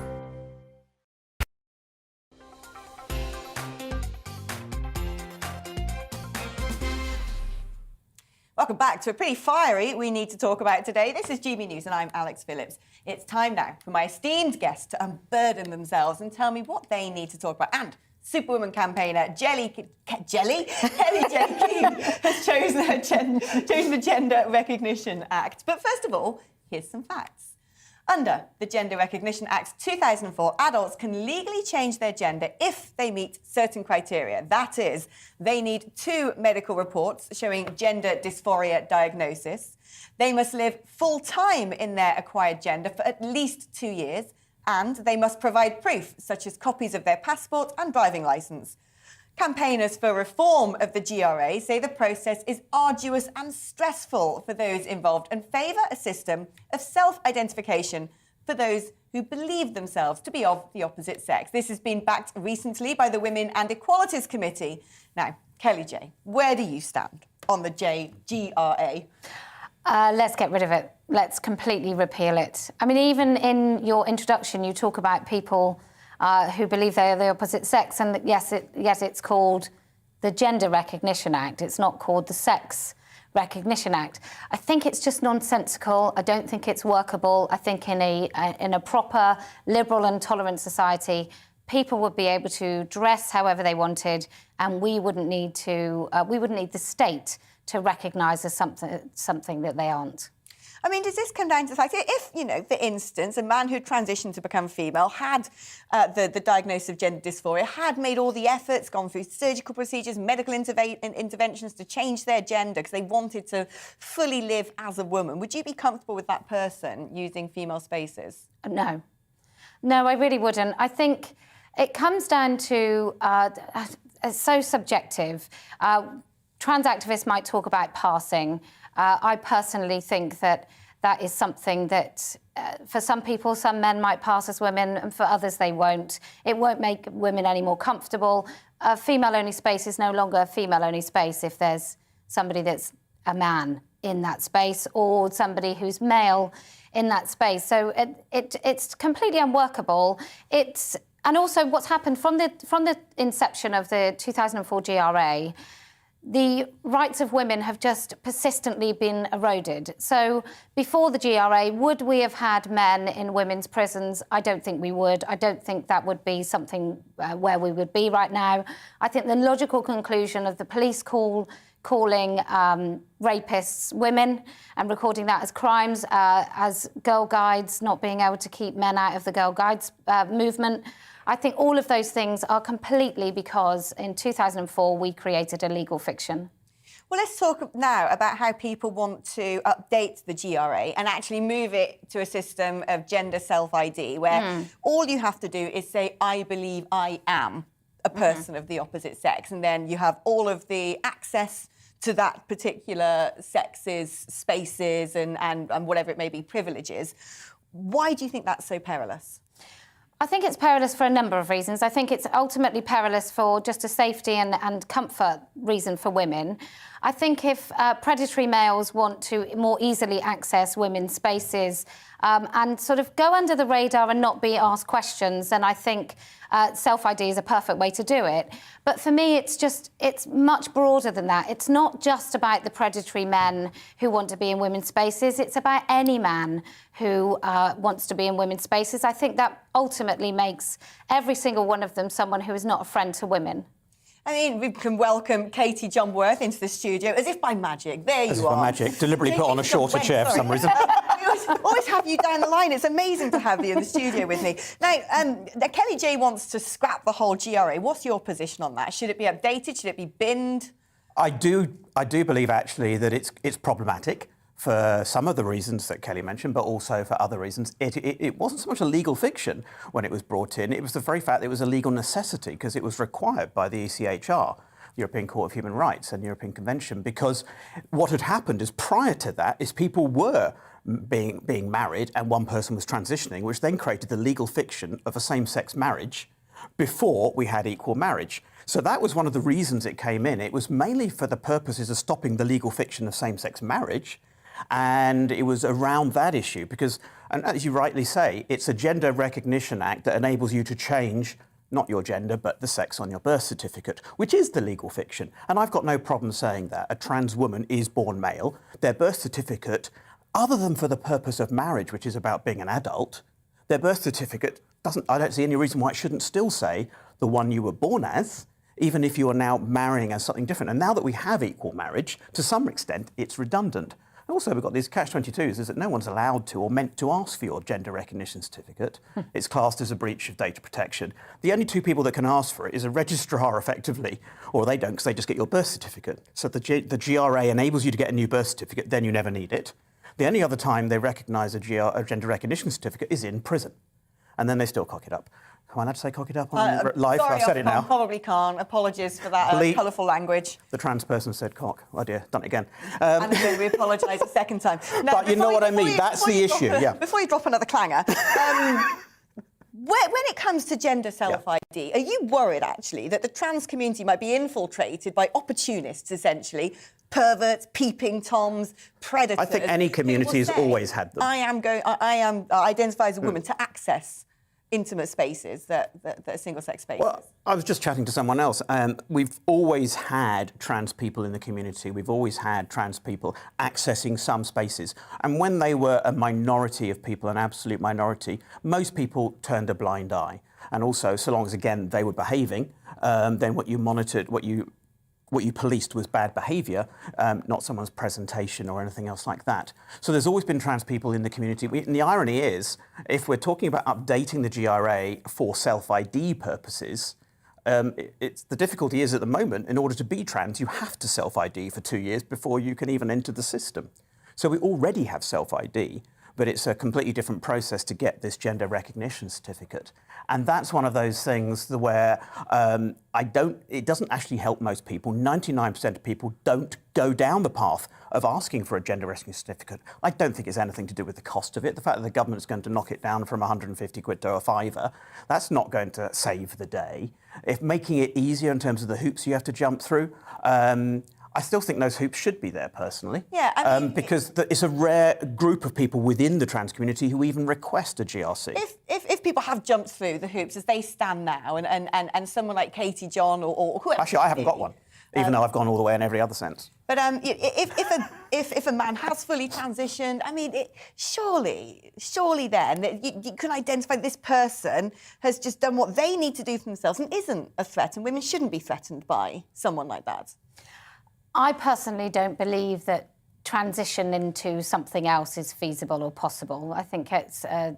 Welcome back to a pretty fiery We Need to Talk About today. This is GB News and I'm Alex Phillips. It's time now for my esteemed guests to unburden themselves and tell me what they need to talk about. And Superwoman campaigner Kelly J. Keane has chosen the Gender Recognition Act. But first of all, here's some facts. Under the Gender Recognition Act 2004, adults can legally change their gender if they meet certain criteria. That is, they need 2 medical reports showing gender dysphoria diagnosis. They must live full-time in their acquired gender for at least 2 years, and they must provide proof, such as copies of their passport and driving licence. Campaigners for reform of the GRA say the process is arduous and stressful for those involved and favour a system of self-identification for those who believe themselves to be of the opposite sex. This has been backed recently by the Women and Equalities Committee. Now, Kelly J, where do you stand on the GRA? Let's get rid of it. Let's completely repeal it. I mean, even in your introduction, you talk about people who believe they are the opposite sex, and yes, it's called the Gender Recognition Act. It's not called the Sex Recognition Act. I think it's just nonsensical. I don't think it's workable. I think in a proper liberal and tolerant society, people would be able to dress however they wanted, and we wouldn't need the state to recognise as something that they aren't. I mean, does this come down to the fact that if, you know, for instance, a man who transitioned to become female had the diagnosis of gender dysphoria, had made all the efforts, gone through surgical procedures, medical interventions to change their gender because they wanted to fully live as a woman, would you be comfortable with that person using female spaces? No. No, I really wouldn't. I think it comes down to, it's so subjective. Trans activists might talk about passing. I personally think that is something that, for some people, some men might pass as women, and for others they won't. It won't make women any more comfortable. A female-only space is no longer a female-only space if there's somebody that's a man in that space or somebody who's male in that space. So it's completely unworkable. And also what's happened from the inception of the 2004 GRA, the rights of women have just persistently been eroded. So before the GRA, would we have had men in women's prisons? I don't think we would. I don't think that would be something where we would be right now. I think the logical conclusion of the police calling rapists women and recording that as crimes, as Girl Guides, not being able to keep men out of the Girl Guides movement, I think all of those things are completely because in 2004 we created a legal fiction. Well, let's talk now about how people want to update the GRA and actually move it to a system of gender self-ID where all you have to do is say, I believe I am a person of the opposite sex, and then you have all of the access to that particular sex's spaces and whatever it may be, privileges. Why do you think that's so perilous? I think it's perilous for a number of reasons. I think it's ultimately perilous for just a safety and comfort reason for women. I think if predatory males want to more easily access women's spaces and sort of go under the radar and not be asked questions, then I think self-ID is a perfect way to do it. But for me, it's much broader than that. It's not just about the predatory men who want to be in women's spaces. It's about any man who wants to be in women's spaces. I think that ultimately makes every single one of them someone who is not a friend to women. I mean, we can welcome Katie Johnworth into the studio as if by magic. There you are. As if by magic. Deliberately put on a shorter chair for some reason. We always have you down the line. It's amazing to have you in the studio with me. Now, Kelly J wants to scrap the whole GRA. What's your position on that? Should it be updated? Should it be binned? I do believe, actually, that it's problematic for some of the reasons that Kelly mentioned, but also for other reasons. It wasn't so much a legal fiction when it was brought in. It was the very fact that it was a legal necessity because it was required by the ECHR, the European Court of Human Rights and European Convention, because what had happened is prior to that is people were being married and one person was transitioning, which then created the legal fiction of a same-sex marriage before we had equal marriage. So that was one of the reasons it came in. It was mainly for the purposes of stopping the legal fiction of same-sex marriage. And it was around that issue because, and as you rightly say, it's a Gender Recognition Act that enables you to change not your gender, but the sex on your birth certificate, which is the legal fiction. And I've got no problem saying that. A trans woman is born male. Their birth certificate, other than for the purpose of marriage, which is about being an adult, their birth certificate I don't see any reason why it shouldn't still say the one you were born as, even if you are now marrying as something different. And now that we have equal marriage, to some extent, it's redundant. Also, we've got these catch-22s, is that no one's allowed to or meant to ask for your gender recognition certificate. It's classed as a breach of data protection. The only two people that can ask for it is a registrar, effectively, or they don't because they just get your birth certificate. So the GRA enables you to get a new birth certificate, then you never need it. The only other time they recognise a gender recognition certificate is in prison. And then they still cock it up. Am I allowed to say cock it up on live? Sorry, I've said it now. Probably can't. Apologies for that colourful language. The trans person said cock. Oh dear, done it again. And again, we apologise a second time. Now, but you know what I mean. That's the issue. Before you drop another clanger, when it comes to gender self-ID, are you worried actually that the trans community might be infiltrated by opportunists, essentially? Perverts, peeping toms, predators. I think any community has always had them. I identify as a woman to access intimate spaces that are single-sex spaces? Well, I was just chatting to someone else. We've always had trans people in the community. We've always had trans people accessing some spaces. And when they were a minority of people, an absolute minority, most people turned a blind eye. And also, so long as, again, they were behaving, then what you monitored, what you policed was bad behaviour, not someone's presentation or anything else like that. So there's always been trans people in the community. And the irony is, if we're talking about updating the GRA for self-ID purposes, the difficulty is at the moment, in order to be trans, you have to self-ID for 2 years before you can even enter the system. So we already have self-ID, but it's a completely different process to get this gender recognition certificate. And that's one of those things where it doesn't actually help most people. 99% of people don't go down the path of asking for a gender recognition certificate. I don't think it's anything to do with the cost of it. The fact that the government's going to knock it down from 150 quid to a fiver, that's not going to save the day. If making it easier in terms of the hoops you have to jump through, I still think those hoops should be there, personally. Yeah, I mean, because it's a rare group of people within the trans community who even request a GRC. If people have jumped through the hoops as they stand now, and someone like Katie, John, or whoever... Actually, I haven't got one, even though I've gone all the way in every other sense. But if a man has fully transitioned, I mean, surely then you can identify this person has just done what they need to do for themselves and isn't a threat, and women shouldn't be threatened by someone like that. I personally don't believe that transition into something else is feasible or possible. I think it's a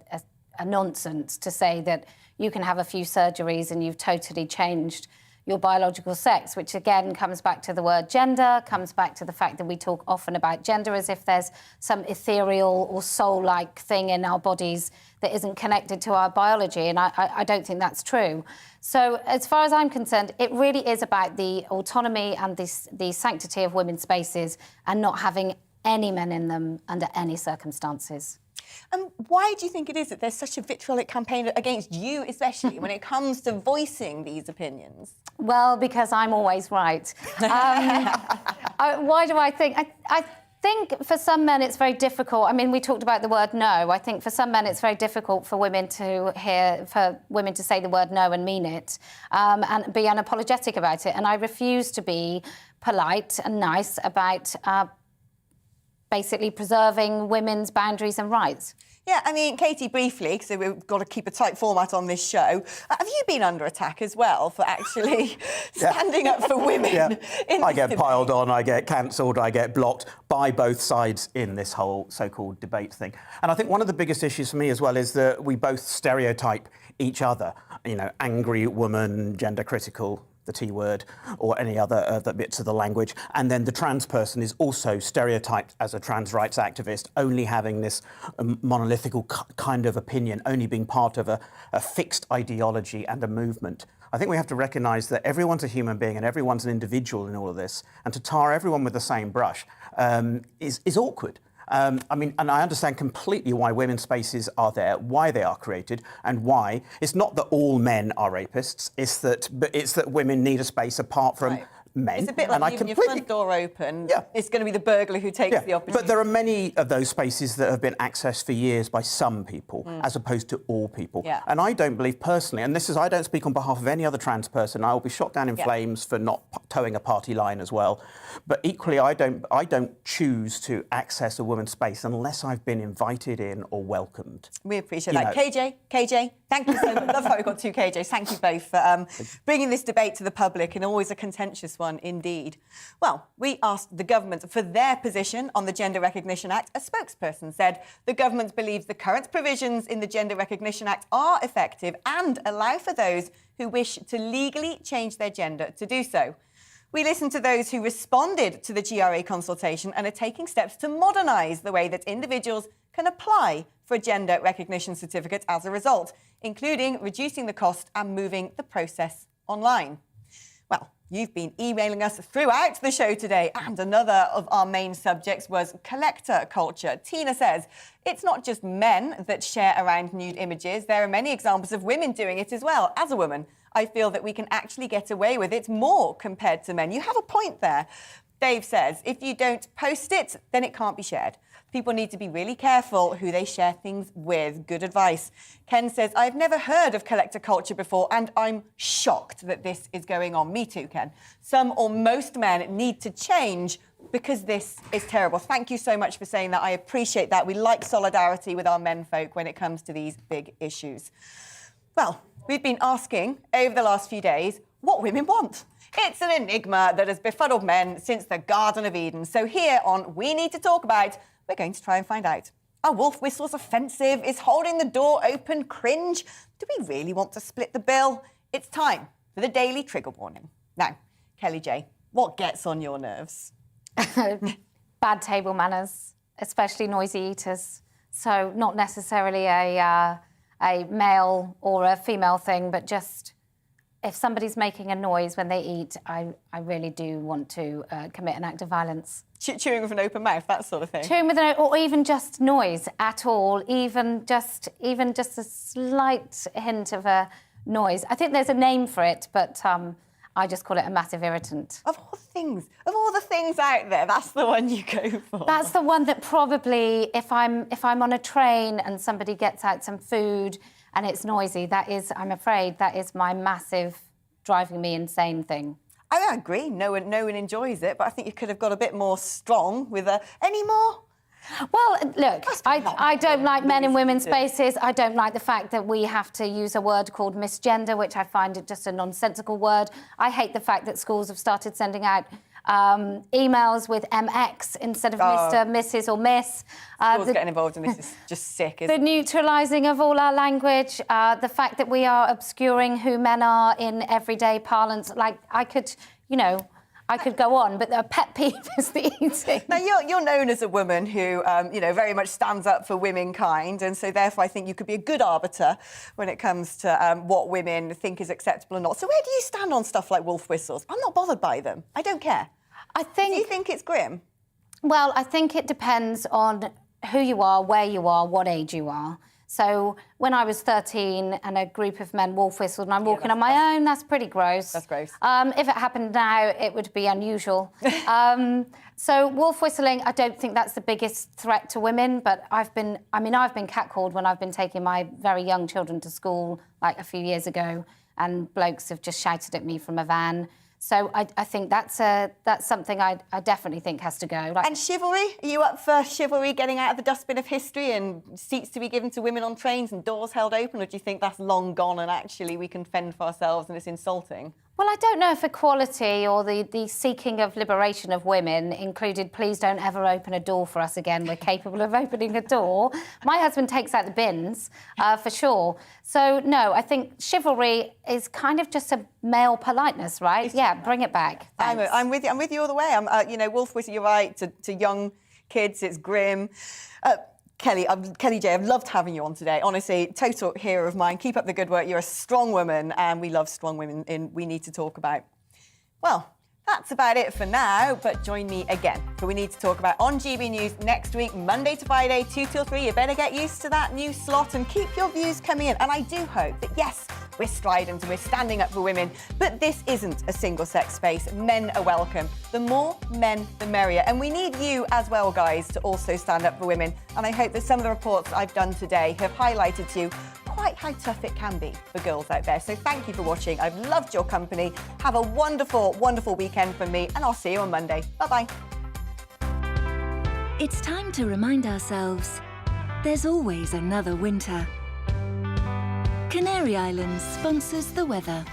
nonsense to say that you can have a few surgeries and you've totally changed your biological sex, which again comes back to the word gender, comes back to the fact that we talk often about gender as if there's some ethereal or soul-like thing in our bodies that isn't connected to our biology, and I don't think that's true. So as far as I'm concerned, it really is about the autonomy and the sanctity of women's spaces and not having any men in them under any circumstances. And why do you think it is that there's such a vitriolic campaign against you, especially when it comes to voicing these opinions? Well, because I'm always right. Why do I think? I think for some men it's very difficult. I mean, we talked about the word no. I think for some men it's very difficult for women to say the word no and mean it, and be unapologetic about it. And I refuse to be polite and nice about basically preserving women's boundaries and rights. Yeah, I mean, Katie, briefly, because we've got to keep a tight format on this show, have you been under attack as well for actually standing up for women? Yeah. I get debate? piled on, I get cancelled, I get blocked by both sides in this whole so-called debate thing. And I think one of the biggest issues for me as well is that we both stereotype each other. You know, angry woman, gender critical, the T word, or any other bits of the language. And then the trans person is also stereotyped as a trans rights activist, only having this monolithic kind of opinion, only being part of a fixed ideology and a movement. I think we have to recognise that everyone's a human being and everyone's an individual in all of this, and to tar everyone with the same brush is awkward. I mean, and I understand completely why women's spaces are there, why they are created, and why. It's not that all men are rapists, it's that women need a space apart from men. It's a bit like leaving your front door open. Yeah. It's going to be the burglar who takes the opportunity. But there are many of those spaces that have been accessed for years by some people, as opposed to all people. Yeah. And I don't believe personally, and I don't speak on behalf of any other trans person, I will be shot down in flames for not towing a party line as well. But equally, I don't choose to access a woman's space unless I've been invited in or welcomed. We appreciate that. KJ, thank you so much. I love how we've got two KJs. Thank you both for bringing this debate to the public, and always a contentious one indeed. Well, we asked the government for their position on the Gender Recognition Act. A spokesperson said the government believes the current provisions in the Gender Recognition Act are effective and allow for those who wish to legally change their gender to do so. We listened to those who responded to the GRA consultation and are taking steps to modernise the way that individuals can apply for a gender recognition certificate as a result, including reducing the cost and moving the process online. Well, you've been emailing us throughout the show today, and another of our main subjects was collector culture. Tina says, it's not just men that share around nude images. There are many examples of women doing it as well. As a woman, I feel that we can actually get away with it more compared to men. You have a point there. Dave says, if you don't post it, then it can't be shared. People need to be really careful who they share things with. Good advice. Ken says, I've never heard of collector culture before, and I'm shocked that this is going on. Me too, Ken. Some or most men need to change because this is terrible. Thank you so much for saying that. I appreciate that. We like solidarity with our menfolk when it comes to these big issues. Well, we've been asking over the last few days what women want. It's an enigma that has befuddled men since the Garden of Eden. So here on We Need to Talk About, we're going to try and find out. Are wolf whistles offensive? Is holding the door open cringe? Do we really want to split the bill? It's time for the daily trigger warning. Now, Kelly J, what gets on your nerves? Bad table manners, especially noisy eaters. So not necessarily a male or a female thing, but just if somebody's making a noise when they eat, I really do want to commit an act of violence. Chewing with an open mouth, that sort of thing. Chewing with or even just noise at all, even just a slight hint of a noise. I think there's a name for it, but I just call it a massive irritant. Of all the things out there, that's the one you go for. That's the one that probably, if I'm on a train and somebody gets out some food and it's noisy, that is, I'm afraid, that is my massive driving me insane thing. I agree. No one enjoys it, but I think you could have got a bit more strong with any more. Well, look, I don't like men in women's spaces. I don't like the fact that we have to use a word called misgender, which I find it just a nonsensical word. I hate the fact that schools have started sending out emails with MX instead of Mr, Mrs or Miss. Schools getting involved in this is just sick, isn't it? The neutralising of all our language, the fact that we are obscuring who men are in everyday parlance. Like, I could go on, but a pet peeve is the eating. Now, you're known as a woman who, very much stands up for womankind, and so therefore I think you could be a good arbiter when it comes to what women think is acceptable or not. So where do you stand on stuff like wolf whistles? I'm not bothered by them. I don't care. Do you think it's grim? Well, I think it depends on who you are, where you are, what age you are. So when I was 13 and a group of men wolf whistled and I'm walking on my own, that's pretty gross. That's gross. If it happened now, it would be unusual. So wolf whistling, I don't think that's the biggest threat to women, but I've been catcalled when I've been taking my very young children to school, like a few years ago, and blokes have just shouted at me from a van. So I think that's something I definitely think has to go. And chivalry? Are you up for chivalry getting out of the dustbin of history and seats to be given to women on trains and doors held open? Or do you think that's long gone and actually we can fend for ourselves and it's insulting? Well, I don't know if equality or the seeking of liberation of women included please don't ever open a door for us again. We're capable of opening a door. My husband takes out the bins, for sure. So, no, I think chivalry is kind of just a male politeness, right? Yeah, bring it back. I'm with you all the way. Wolf whistle, you're right, to young kids, it's grim. Kelly J, I've loved having you on today. Honestly, total hero of mine. Keep up the good work. You're a strong woman, and we love strong women We Need to Talk About. Well, that's about it for now, but join me again for We Need to Talk About on GB News next week, Monday to Friday, 2 till 3. You better get used to that new slot and keep your views coming in. And I do hope that, yes, we're strident and we're standing up for women, but this isn't a single-sex space. Men are welcome. The more men, the merrier. And we need you as well, guys, to also stand up for women. And I hope that some of the reports I've done today have highlighted to you quite how tough it can be for girls out there. So thank you for watching. I've loved your company. Have a wonderful, wonderful weekend from me, and I'll see you on Monday. Bye-bye. It's time to remind ourselves there's always another winter. Canary Islands sponsors the weather.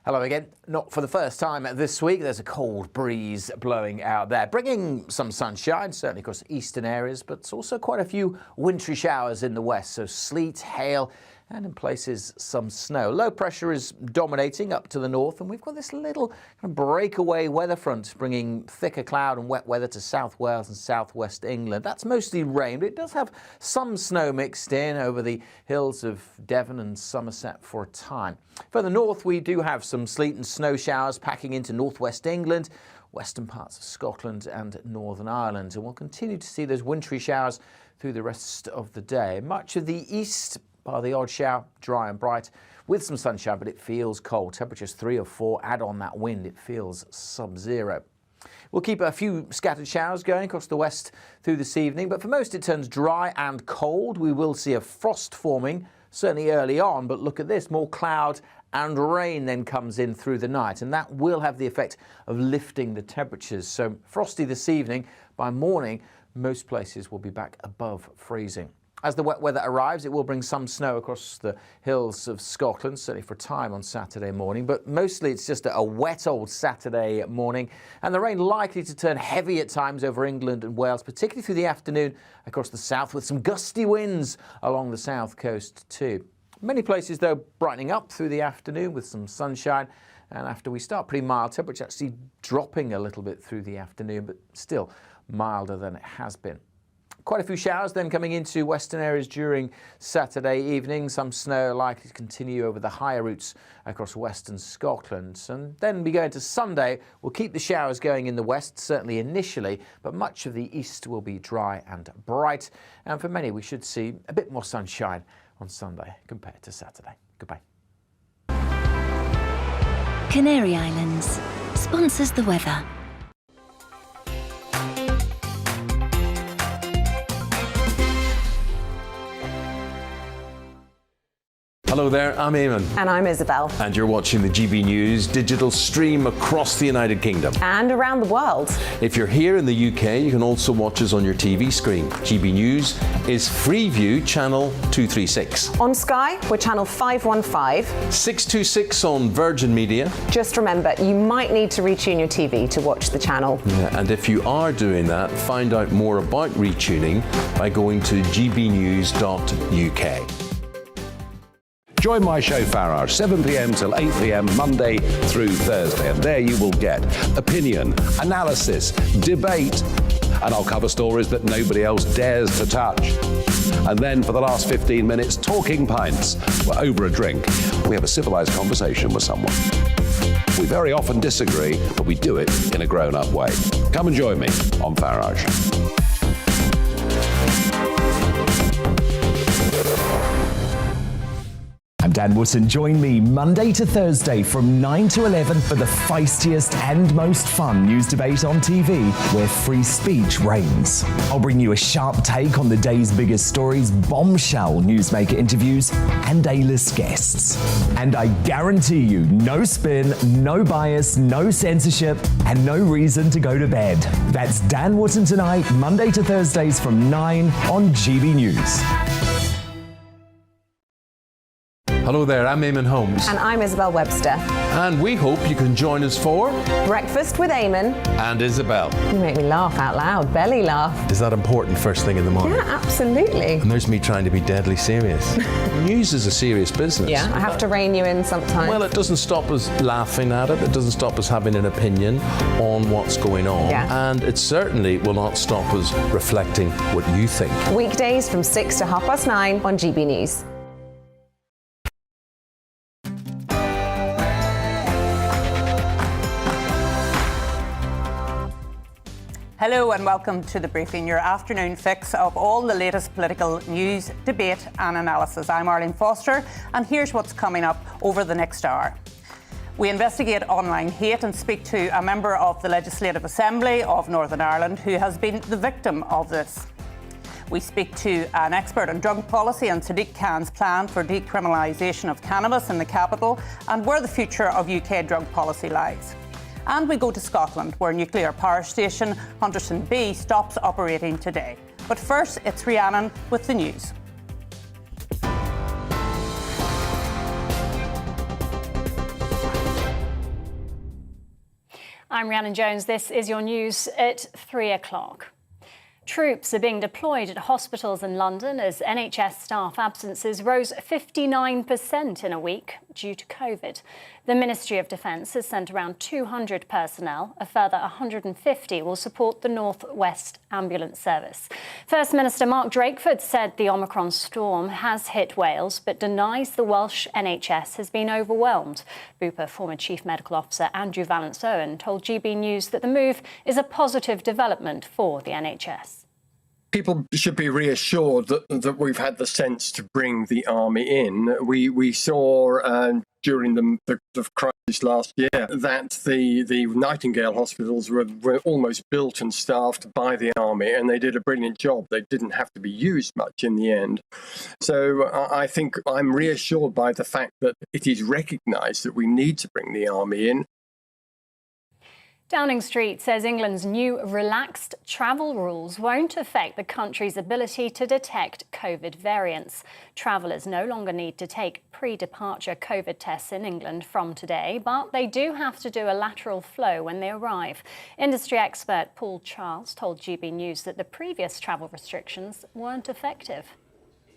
Hello again. Not for the first time this week, there's a cold breeze blowing out there, bringing some sunshine, certainly across eastern areas, but also quite a few wintry showers in the west, so sleet, hail, and in places some snow. Low pressure is dominating up to the north, and we've got this little kind of breakaway weather front bringing thicker cloud and wet weather to South Wales and southwest England. That's mostly rain, but it does have some snow mixed in over the hills of Devon and Somerset for a time. Further north, we do have some sleet and snow showers packing into northwest England, western parts of Scotland and Northern Ireland, and we'll continue to see those wintry showers through the rest of the day. Much of the east, bar the odd shower, dry and bright with some sunshine, but it feels cold. Temperatures 3 or 4, add on that wind, it feels sub-zero. We'll keep a few scattered showers going across the west through this evening, but for most it turns dry and cold. We will see a frost forming, certainly early on, but look at this, more cloud and rain then comes in through the night, and that will have the effect of lifting the temperatures. So frosty this evening. By morning, most places will be back above freezing. As the wet weather arrives, it will bring some snow across the hills of Scotland, certainly for a time on Saturday morning, but mostly it's just a wet old Saturday morning, and the rain likely to turn heavy at times over England and Wales, particularly through the afternoon across the south, with some gusty winds along the south coast too. Many places, though, brightening up through the afternoon with some sunshine, and after we start, pretty mild temperature, actually dropping a little bit through the afternoon, but still milder than it has been. Quite a few showers then coming into western areas during Saturday evening. Some snow likely to continue over the higher routes across western Scotland. And then we go into Sunday. We'll keep the showers going in the west, certainly initially, but much of the east will be dry and bright. And for many, we should see a bit more sunshine on Sunday compared to Saturday. Goodbye. Canary Islands sponsors the weather. Hello there, I'm Eamon. And I'm Isabel. And you're watching the GB News digital stream across the United Kingdom. And around the world. If you're here in the UK, you can also watch us on your TV screen. GB News is Freeview channel 236. On Sky, we're channel 515. 626 on Virgin Media. Just remember, you might need to retune your TV to watch the channel. Yeah, and if you are doing that, find out more about retuning by going to gbnews.uk. Join my show Farage, 7 p.m. till 8 p.m. Monday through Thursday, and there you will get opinion, analysis, debate, and I'll cover stories that nobody else dares to touch. And then for the last 15 minutes, talking pints. We're over a drink. We have a civilized conversation with someone. We very often disagree, but we do it in a grown-up way. Come and join me on Farage. I'm Dan Wootton. Join me Monday to Thursday from 9 to 11 for the feistiest and most fun news debate on TV, where free speech reigns. I'll bring you a sharp take on the day's biggest stories, bombshell newsmaker interviews, and A-list guests. And I guarantee you, no spin, no bias, no censorship, and no reason to go to bed. That's Dan Wootton tonight, Monday to Thursdays from 9 on GB News. Hello there, I'm Eamon Holmes. And I'm Isabel Webster. And we hope you can join us for Breakfast with Eamon and Isabel. You make me laugh out loud, belly laugh. Is that important first thing in the morning? Yeah, absolutely. And there's me trying to be deadly serious. News is a serious business. Yeah, I have to rein you in sometimes. Well, it doesn't stop us laughing at it. It doesn't stop us having an opinion on what's going on. Yeah. And it certainly will not stop us reflecting what you think. Weekdays from 6 to 9:30 on GB News. Hello and welcome to The Briefing, your afternoon fix of all the latest political news, debate and analysis. I'm Arlene Foster and here's what's coming up over the next hour. We investigate online hate and speak to a member of the Legislative Assembly of Northern Ireland who has been the victim of this. We speak to an expert on drug policy and Sadiq Khan's plan for decriminalisation of cannabis in the capital and where the future of UK drug policy lies. And we go to Scotland, where nuclear power station Hunterston B stops operating today. But first, it's Rhiannon with the news. I'm Rhiannon Jones. This is your news at 3 o'clock. Troops are being deployed at hospitals in London as NHS staff absences rose 59% in a week due to COVID. The Ministry of Defence has sent around 200 personnel. A further 150 will support the North West Ambulance Service. First Minister Mark Drakeford said the Omicron storm has hit Wales, but denies the Welsh NHS has been overwhelmed. Bupa former Chief Medical Officer Andrew Vallance-Owen told GB News that the move is a positive development for the NHS. People should be reassured that we've had the sense to bring the army in. We saw during the crisis last year, that the Nightingale hospitals were almost built and staffed by the army, and they did a brilliant job. They didn't have to be used much in the end. So I think I'm reassured by the fact that it is recognised that we need to bring the army in. Downing Street says England's new relaxed travel rules won't affect the country's ability to detect COVID variants. Travellers no longer need to take pre-departure COVID tests in England from today, but they do have to do a lateral flow when they arrive. Industry expert Paul Charles told GB News that the previous travel restrictions weren't effective.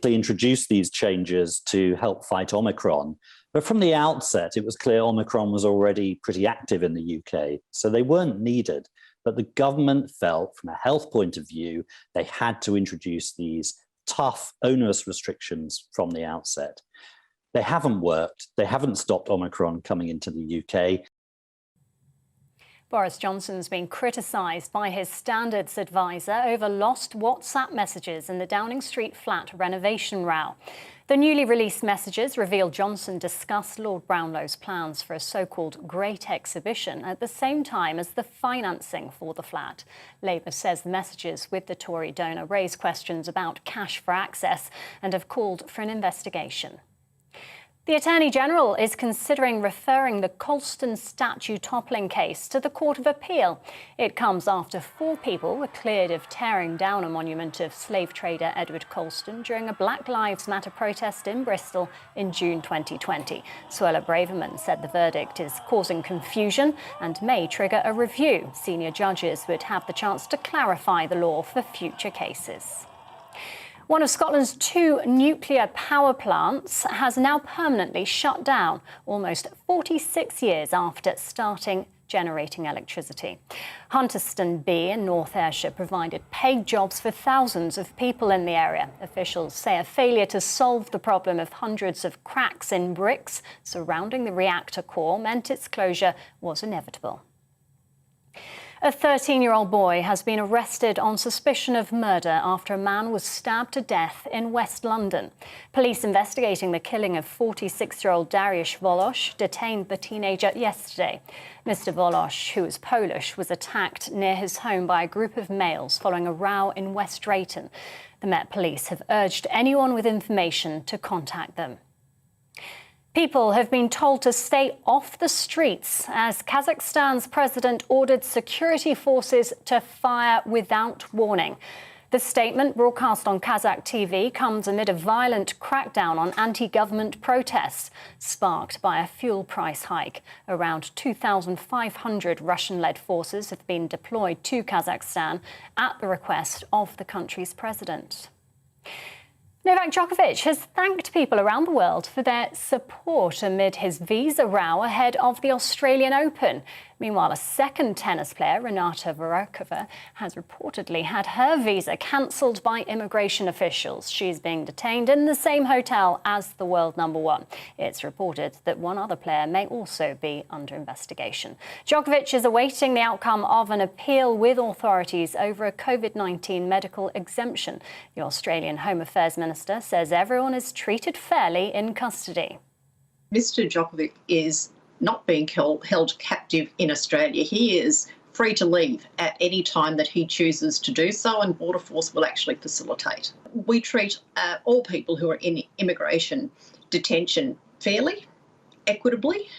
They introduced these changes to help fight Omicron. But from the outset, it was clear Omicron was already pretty active in the UK, so they weren't needed. But the government felt, from a health point of view, they had to introduce these tough, onerous restrictions from the outset. They haven't worked. They haven't stopped Omicron coming into the UK. Boris Johnson's been criticised by his standards advisor over lost WhatsApp messages in the Downing Street flat renovation row. The newly released messages reveal Johnson discussed Lord Brownlow's plans for a so-called Great Exhibition at the same time as the financing for the flat. Labour says the messages with the Tory donor raise questions about cash for access and have called for an investigation. The Attorney-General is considering referring the Colston statue toppling case to the Court of Appeal. It comes after 4 people were cleared of tearing down a monument of slave trader Edward Colston during a Black Lives Matter protest in Bristol in June 2020. Suella Braverman said the verdict is causing confusion and may trigger a review. Senior judges would have the chance to clarify the law for future cases. One of Scotland's 2 nuclear power plants has now permanently shut down, almost 46 years after starting generating electricity. Hunterston B in North Ayrshire provided paid jobs for thousands of people in the area. Officials say a failure to solve the problem of hundreds of cracks in bricks surrounding the reactor core meant its closure was inevitable. A 13-year-old boy has been arrested on suspicion of murder after a man was stabbed to death in West London. Police investigating the killing of 46-year-old Dariusz Wolosz detained the teenager yesterday. Mr. Wolosz, who is Polish, was attacked near his home by a group of males following a row in West Drayton. The Met Police have urged anyone with information to contact them. People have been told to stay off the streets as Kazakhstan's president ordered security forces to fire without warning. The statement, broadcast on Kazakh TV, comes amid a violent crackdown on anti-government protests, sparked by a fuel price hike. Around 2,500 Russian-led forces have been deployed to Kazakhstan at the request of the country's president. Novak Djokovic has thanked people around the world for their support amid his visa row ahead of the Australian Open. Meanwhile, a second tennis player, Renata Varokova, has reportedly had her visa cancelled by immigration officials. She's being detained in the same hotel as the world #1. It's reported that one other player may also be under investigation. Djokovic is awaiting the outcome of an appeal with authorities over a COVID-19 medical exemption. The Australian Home Affairs Minister says everyone is treated fairly in custody. Mr. Djokovic is not being held captive in Australia. He is free to leave at any time that he chooses to do so, and Border Force will actually facilitate. We treat all people who are in immigration detention fairly, equitably.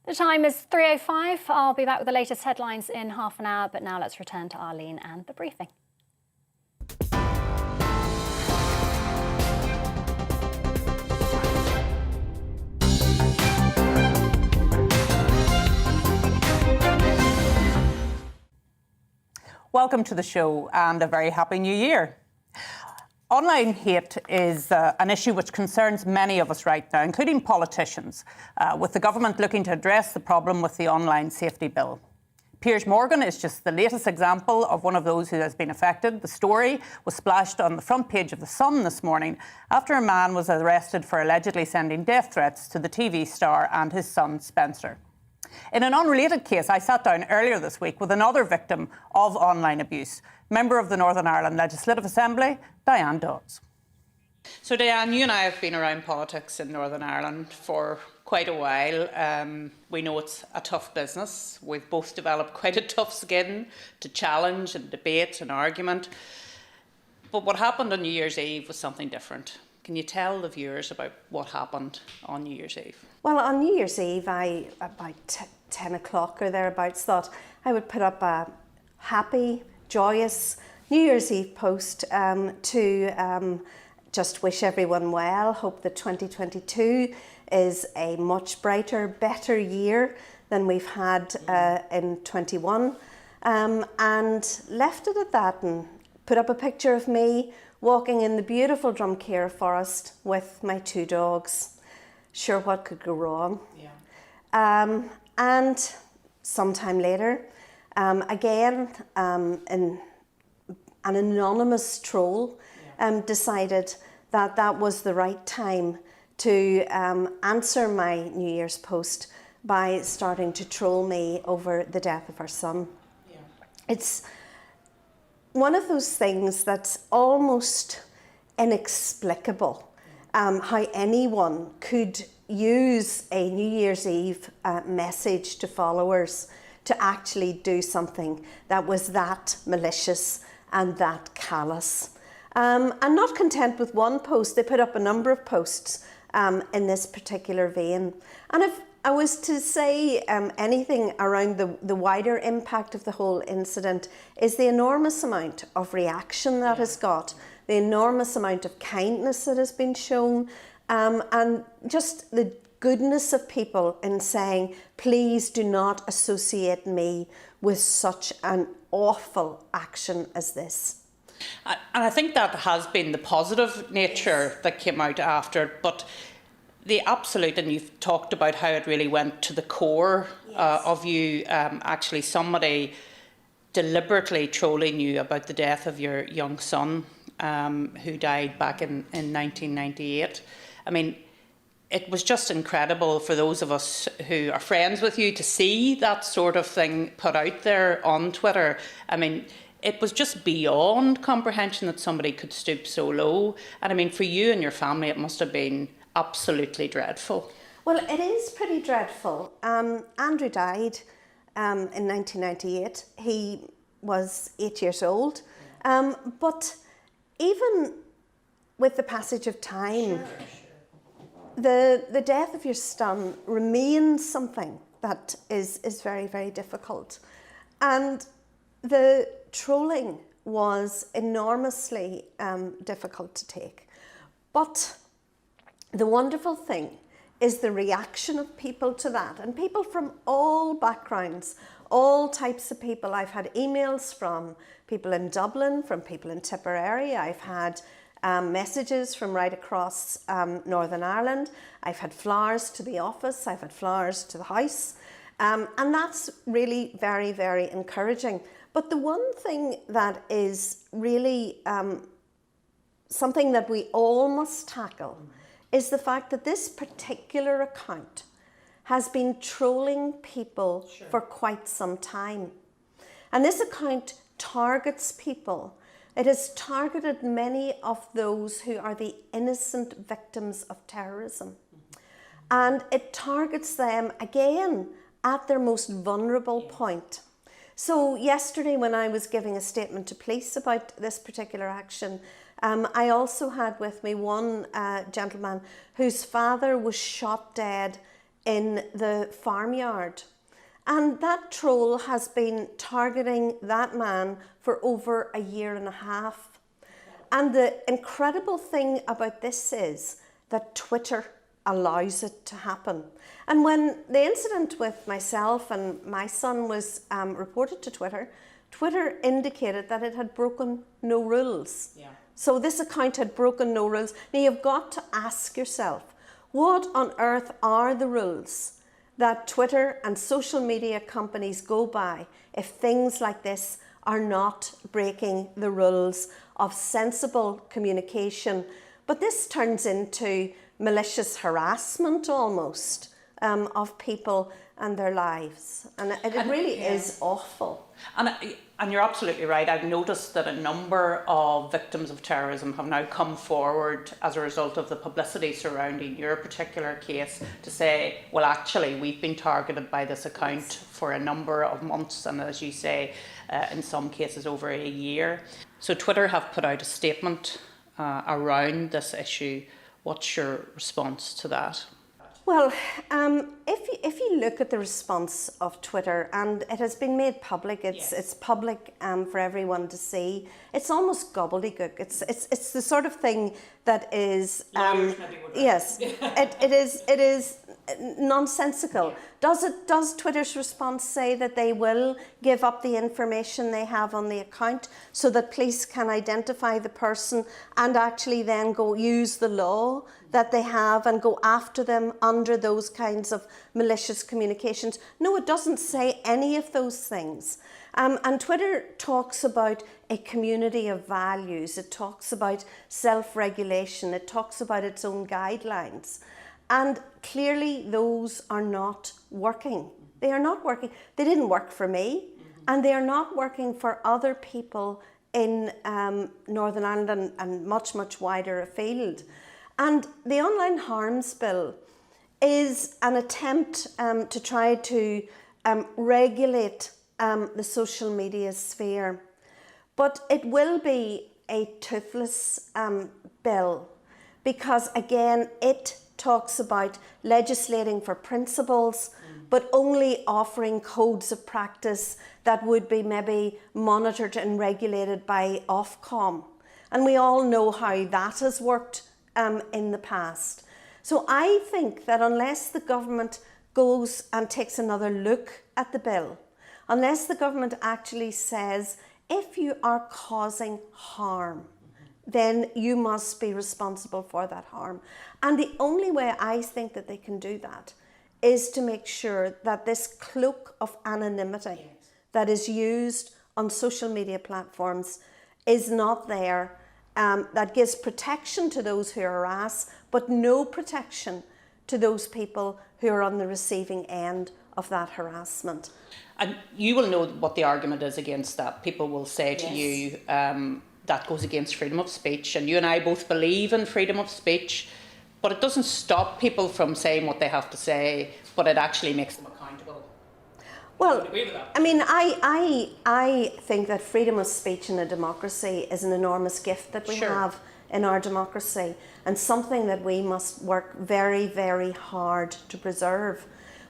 The time is 3:05. I'll be back with the latest headlines in half an hour, but now let's return to Arlene and the briefing. Welcome to the show and a very happy new year. Online hate is an issue which concerns many of us right now, including politicians, with the government looking to address the problem with the online safety bill. Piers Morgan is just the latest example of one of those who has been affected. The story was splashed on the front page of The Sun this morning after a man was arrested for allegedly sending death threats to the TV star and his son Spencer. In an unrelated case, I sat down earlier this week with another victim of online abuse, member of the Northern Ireland Legislative Assembly, Diane Dodds. So Diane, you and I have been around politics in Northern Ireland for quite a while. We know it's a tough business. We've both developed quite a tough skin to challenge and debate and argument. But what happened on New Year's Eve was something different. Can you tell the viewers about what happened on New Year's Eve? Well, on New Year's Eve, I, about 10 o'clock or thereabouts, thought I would put up a happy, joyous New Year's Eve post to just wish everyone well, hope that 2022 is a much brighter, better year than we've had in 21, and left it at that and put up a picture of me walking in the beautiful Drumcare forest with my 2 dogs. Sure, what could go wrong? Yeah. And sometime later, again, an anonymous troll decided that that was the right time to answer my New Year's post by starting to troll me over the death of our son. Yeah. It's one of those things that's almost inexplicable, how anyone could use a New Year's Eve message to followers to actually do something that was that malicious and that callous. And not content with one post, they put up a number of posts in this particular vein. And if I was to say anything around the wider impact of the whole incident, is the enormous amount of reaction that has got, the enormous amount of kindness that has been shown, and just the goodness of people in saying, please do not associate me with such an awful action as this. And I think that has been the positive nature that came out after, but the absolute, and you've talked about how it really went to the core of you, actually somebody deliberately trolling you about the death of your young son who died back in 1998. I mean, it was just incredible for those of us who are friends with you to see that sort of thing put out there on Twitter. I mean, it was just beyond comprehension that somebody could stoop so low. And I mean, for you and your family, it must have been absolutely dreadful. Well, it is pretty dreadful. Andrew died in 1998. He was 8 years old. But even with the passage of time, the death of your son remains something that is very, very difficult. And the trolling was enormously difficult to take. But the wonderful thing is the reaction of people to that, and people from all backgrounds, all types of people. I've had emails from people in Dublin, from people in Tipperary. I've had messages from right across Northern Ireland. I've had flowers to the office. I've had flowers to the house. And that's really very, very encouraging. But the one thing that is really something that we all must tackle is the fact that this particular account has been trolling people for quite some time. And this account targets people. It has targeted many of those who are the innocent victims of terrorism. And it targets them, again, at their most vulnerable point. So yesterday when I was giving a statement to police about this particular action, I also had with me one gentleman whose father was shot dead in the farmyard. And that troll has been targeting that man for over a year and a half. And the incredible thing about this is that Twitter allows it to happen. And when the incident with myself and my son was reported to Twitter, Twitter indicated that it had broken no rules. Yeah. So this account had broken no rules. Now you've got to ask yourself, what on earth are the rules that Twitter and social media companies go by if things like this are not breaking the rules of sensible communication? But this turns into malicious harassment almost of people and their lives. And it really is awful. And And you're absolutely right. I've noticed that a number of victims of terrorism have now come forward as a result of the publicity surrounding your particular case to say, well, actually, we've been targeted by this account for a number of months, and as you say, in some cases over a year. So Twitter have put out a statement around this issue. What's your response to that? Well, if you look at the response of Twitter, and it has been made public, it's public for everyone to see. It's almost gobbledygook. It's the sort of thing that is yes, it is nonsensical. Does Twitter's response say that they will give up the information they have on the account so that police can identify the person and actually then go use the law that they have and go after them under those kinds of malicious communications? No, it doesn't say any of those things. And Twitter talks about a community of values. It talks about self-regulation. It talks about its own guidelines. And clearly those are not working. They are not working. They didn't work for me, and they are not working for other people in Northern Ireland and much, much wider afield. And the Online Harms Bill is an attempt to try to regulate the social media sphere. But it will be a toothless bill because, again, it talks about legislating for principles, but only offering codes of practice that would be maybe monitored and regulated by Ofcom. And we all know how that has worked in the past. So I think that unless the government goes and takes another look at the bill, unless the government actually says, if you are causing harm, then you must be responsible for that harm. And the only way I think that they can do that is to make sure that this cloak of anonymity that is used on social media platforms is not there, that gives protection to those who harass, but no protection to those people who are on the receiving end of that harassment. And you will know what the argument is against that. People will say to you, that goes against freedom of speech, and you and I both believe in freedom of speech, but it doesn't stop people from saying what they have to say, but it actually makes them accountable. Well, I mean, I think that freedom of speech in a democracy is an enormous gift that we have in our democracy, and something that we must work very, very hard to preserve.